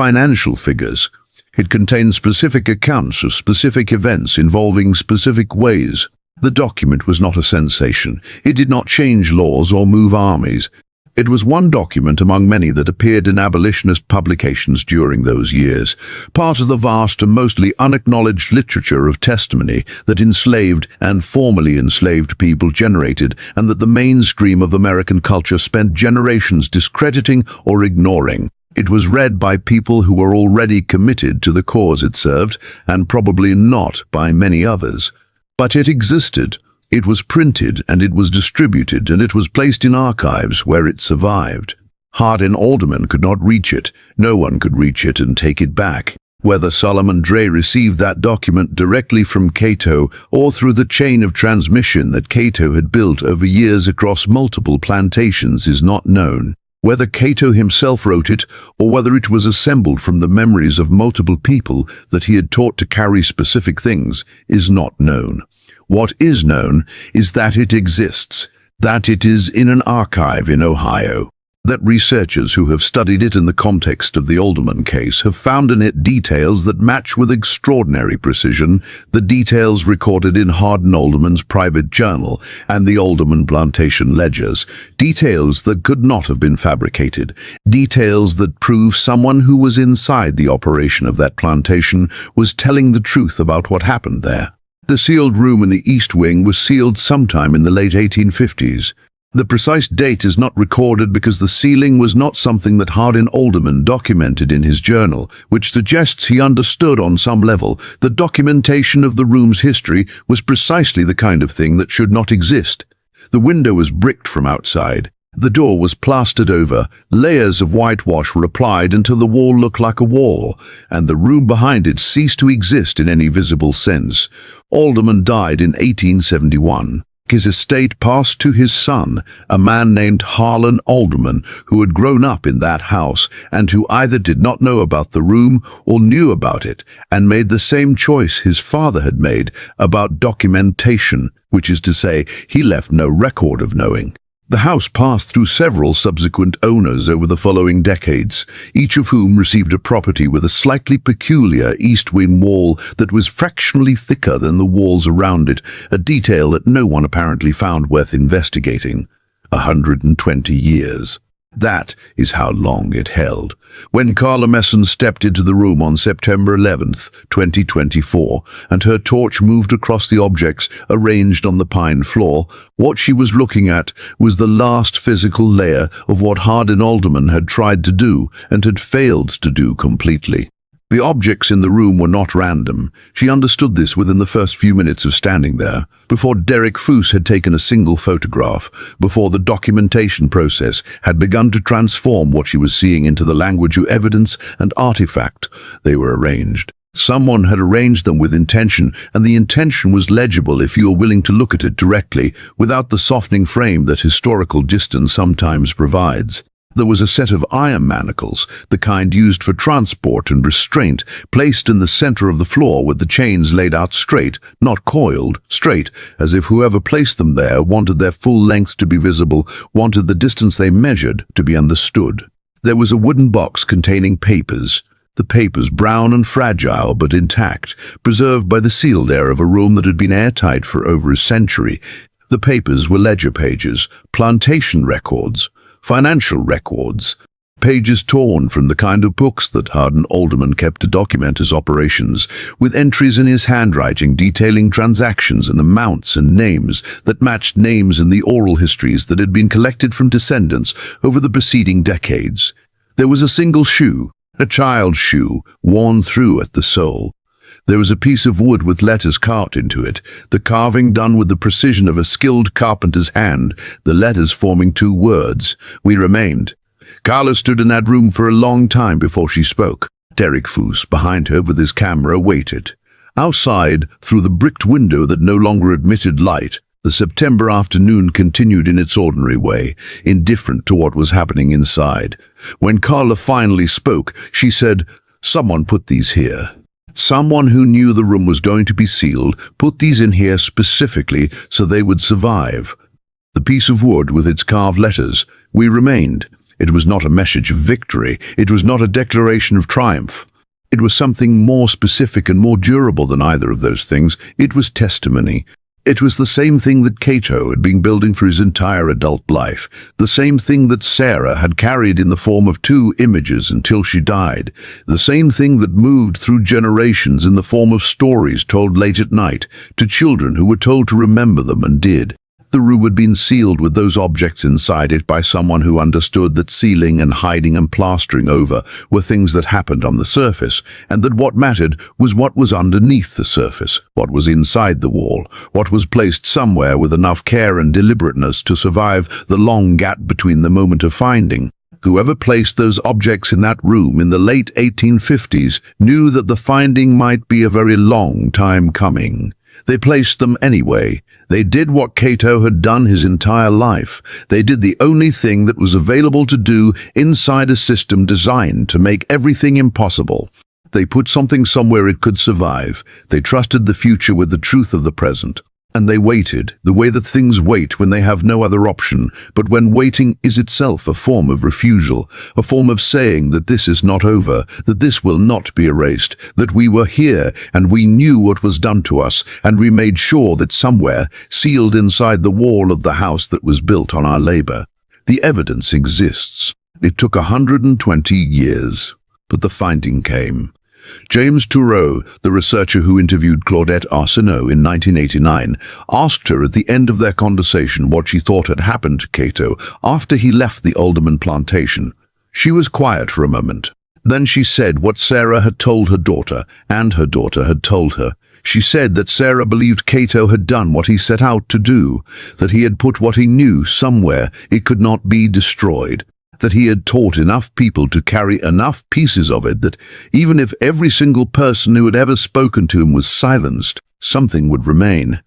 specific accounts of specific events involving specific ways. The document was not a sensation. It did not change laws or move armies. It was one document among many that appeared in abolitionist publications during those years, part of the vast and mostly unacknowledged literature of testimony that enslaved and formerly enslaved people generated, and that the mainstream of American culture spent generations discrediting or ignoring. It was read by people who were already committed to the cause it served, and probably not by many others. But it existed. It was printed, and it was distributed, and it was placed in archives where it survived. Hardin Alderman could not reach it. No one could reach it and take it back. Whether Solomon Dre received that document directly from Cato or through the chain of transmission that Cato had built over years across multiple plantations is not known. Whether Cato himself wrote it, or whether it was assembled from the memories of multiple people that he had taught to carry specific things, is not known. What is known is that it exists, that it is in an archive in Ohio, that researchers who have studied it in the context of the Alderman case have found in it details that match with extraordinary precision the details recorded in Hardin Alderman's private journal and the Alderman plantation ledgers, details that could not have been fabricated, details that prove someone who was inside the operation of that plantation was telling the truth about what happened there. The sealed room in the East Wing was sealed sometime in the late 1850s. The precise date is not recorded because the sealing was not something that Hardin Alderman documented in his journal, which suggests he understood on some level that documentation of the room's history was precisely the kind of thing that should not exist. The window was bricked from outside. The door was plastered over, layers of whitewash were applied until the wall looked like a wall, and the room behind it ceased to exist in any visible sense. Alderman died in 1871. His estate passed to his son, a man named Harlan Alderman, who had grown up in that house and who either did not know about the room or knew about it, and made the same choice his father had made about documentation, which is to say, he left no record of knowing. The house passed through several subsequent owners over the following decades, each of whom received a property with a slightly peculiar east wing wall that was fractionally thicker than the walls around it, a detail that no one apparently found worth investigating. 120 years. That is how long it held. When Carla Messon stepped into the room on September 11th, 2024, and her torch moved across the objects arranged on the pine floor, what she was looking at was the last physical layer of what Hardin Alderman had tried to do and had failed to do completely. The objects in the room were not random. She understood this within the first few minutes of standing there, before Derek Foose had taken a single photograph, before the documentation process had begun to transform what she was seeing into the language of evidence and artifact. They were arranged. Someone had arranged them with intention, and the intention was legible if you were willing to look at it directly, without the softening frame that historical distance sometimes provides. There was a set of iron manacles, the kind used for transport and restraint, placed in the center of the floor with the chains laid out straight, not coiled, straight, as if whoever placed them there wanted their full length to be visible, wanted the distance they measured to be understood. There was a wooden box containing papers. The papers brown and fragile but intact, preserved by the sealed air of a room that had been airtight for over a century. The papers were ledger pages, plantation records, financial records, pages torn from the kind of books that Hardin Alderman kept to document his operations, with entries in his handwriting detailing transactions and amounts and names that matched names in the oral histories that had been collected from descendants over the preceding decades. There was a single shoe, A child's shoe, worn through at the sole. There was a piece of wood with letters carved into it, the carving done with the precision of a skilled carpenter's hand, the letters forming two words. We remained. Carla stood in that room for a long time before she spoke. Derek Foos, behind her with his camera, waited. Outside, through the bricked window that no longer admitted light, the September afternoon continued in its ordinary way, indifferent to what was happening inside. When Carla finally spoke, she said, "Someone put these here. Someone who knew the room was going to be sealed put these in here specifically so they would survive." The piece of wood with its carved letters, "We remained." It was not a message of victory. It was not a declaration of triumph. It was something more specific and more durable than either of those things. It was testimony. It was the same thing that Cato had been building for his entire adult life, the same thing that Sarah had carried in the form of two images until she died, the same thing that moved through generations in the form of stories told late at night to children who were told to remember them and did. The room had been sealed with those objects inside it by someone who understood that sealing and hiding and plastering over were things that happened on the surface, and that what mattered was what was underneath the surface, what was inside the wall, what was placed somewhere with enough care and deliberateness to survive the long gap between the moment of finding. Whoever placed those objects in that room in the late 1850s knew that the finding might be a very long time coming. They placed them anyway. They did what Cato had done his entire life. They did the only thing that was available to do inside a system designed to make everything impossible. They put something somewhere it could survive. They trusted the future with the truth of the present. And they waited, the way that things wait when they have no other option, but when waiting is itself a form of refusal, a form of saying that this is not over, that this will not be erased, that we were here and we knew what was done to us, and we made sure that somewhere, sealed inside the wall of the house that was built on our labor, the evidence exists. It took 120 years, but the finding came. James Turow, the researcher who interviewed Claudette Arsenault in 1989, asked her at the end of their conversation what she thought had happened to Cato after he left the alderman plantation. She was quiet for a moment. Then she said what Sarah had told her daughter, and her daughter had told her. She said that Sarah believed Cato had done what he set out to do, that he had put what he knew somewhere it could not be destroyed, that he had taught enough people to carry enough pieces of it that even if every single person who had ever spoken to him was silenced, something would remain.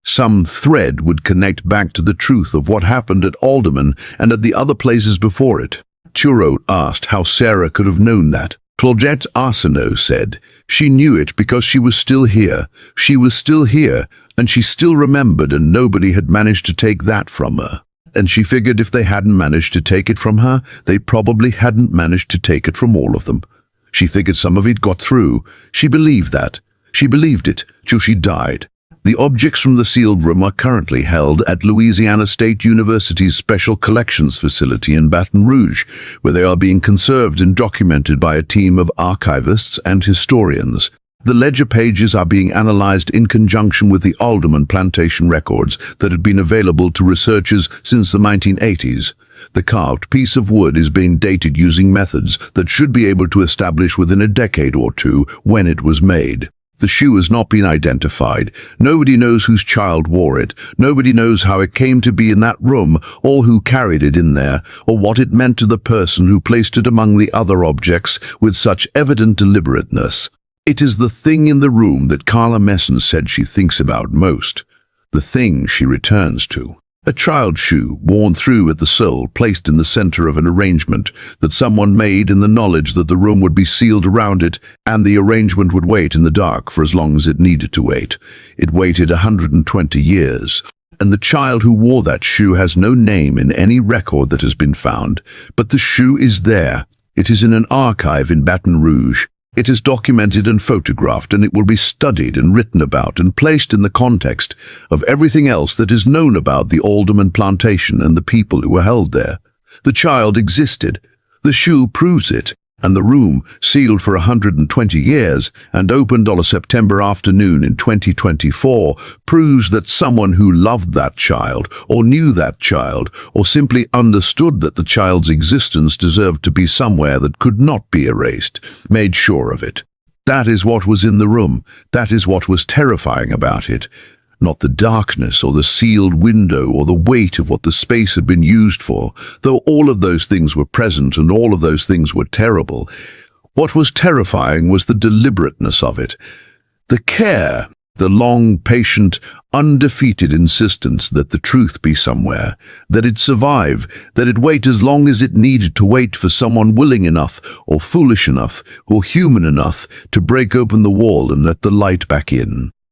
Some thread would connect back to the truth of what happened at Alderman and at the other places before it. Turow asked how Sarah could have known that. Claudette Arsenault said, "She knew it because she was still here. She was still here, and she still remembered, and nobody had managed to take that from her. And she figured if they hadn't managed to take it from her, they probably hadn't managed to take it from all of them. She figured some of it got through. She believed that. She believed it till she died." The objects from the sealed room are currently held at Louisiana State University's Special Collections Facility in Baton Rouge, where they are being conserved and documented by a team of archivists and historians. The ledger pages are being analyzed in conjunction with the Alderman Plantation records that had been available to researchers since the 1980s. The carved piece of wood is being dated using methods that should be able to establish within a decade or two when it was made. The shoe has not been identified. Nobody knows whose child wore it. Nobody knows how it came to be in that room, or who carried it in there, or what it meant to the person who placed it among the other objects with such evident deliberateness. It is the thing in the room that Carla Messon said she thinks about most, the thing she returns to. A child's shoe, worn through at the sole, placed in the center of an arrangement that someone made in the knowledge that the room would be sealed around it and the arrangement would wait in the dark for as long as it needed to wait. It waited 120 years. And the child who wore that shoe has no name in any record that has been found, but the shoe is there. It is in an archive in Baton Rouge. It is documented and photographed, and it will be studied and written about and placed in the context of everything else that is known about the Alderman Plantation and the people who were held there. The child existed. The shoe proves it. and the room, sealed for 120 years and opened on a September afternoon in 2024, proves that someone who loved that child, or knew that child, or simply understood that the child's existence deserved to be somewhere that could not be erased, made sure of it. That is what was in the room. That is what was terrifying about it. Not the darkness or the sealed window or the weight of what the space had been used for, though all of those things were present and all of those things were terrible. What was terrifying was the deliberateness of it. The care, the long, patient, undefeated insistence that the truth be somewhere, that it survive, that it wait as long as it needed to wait for someone willing enough, or foolish enough, or human enough to break open the wall and let the light back in.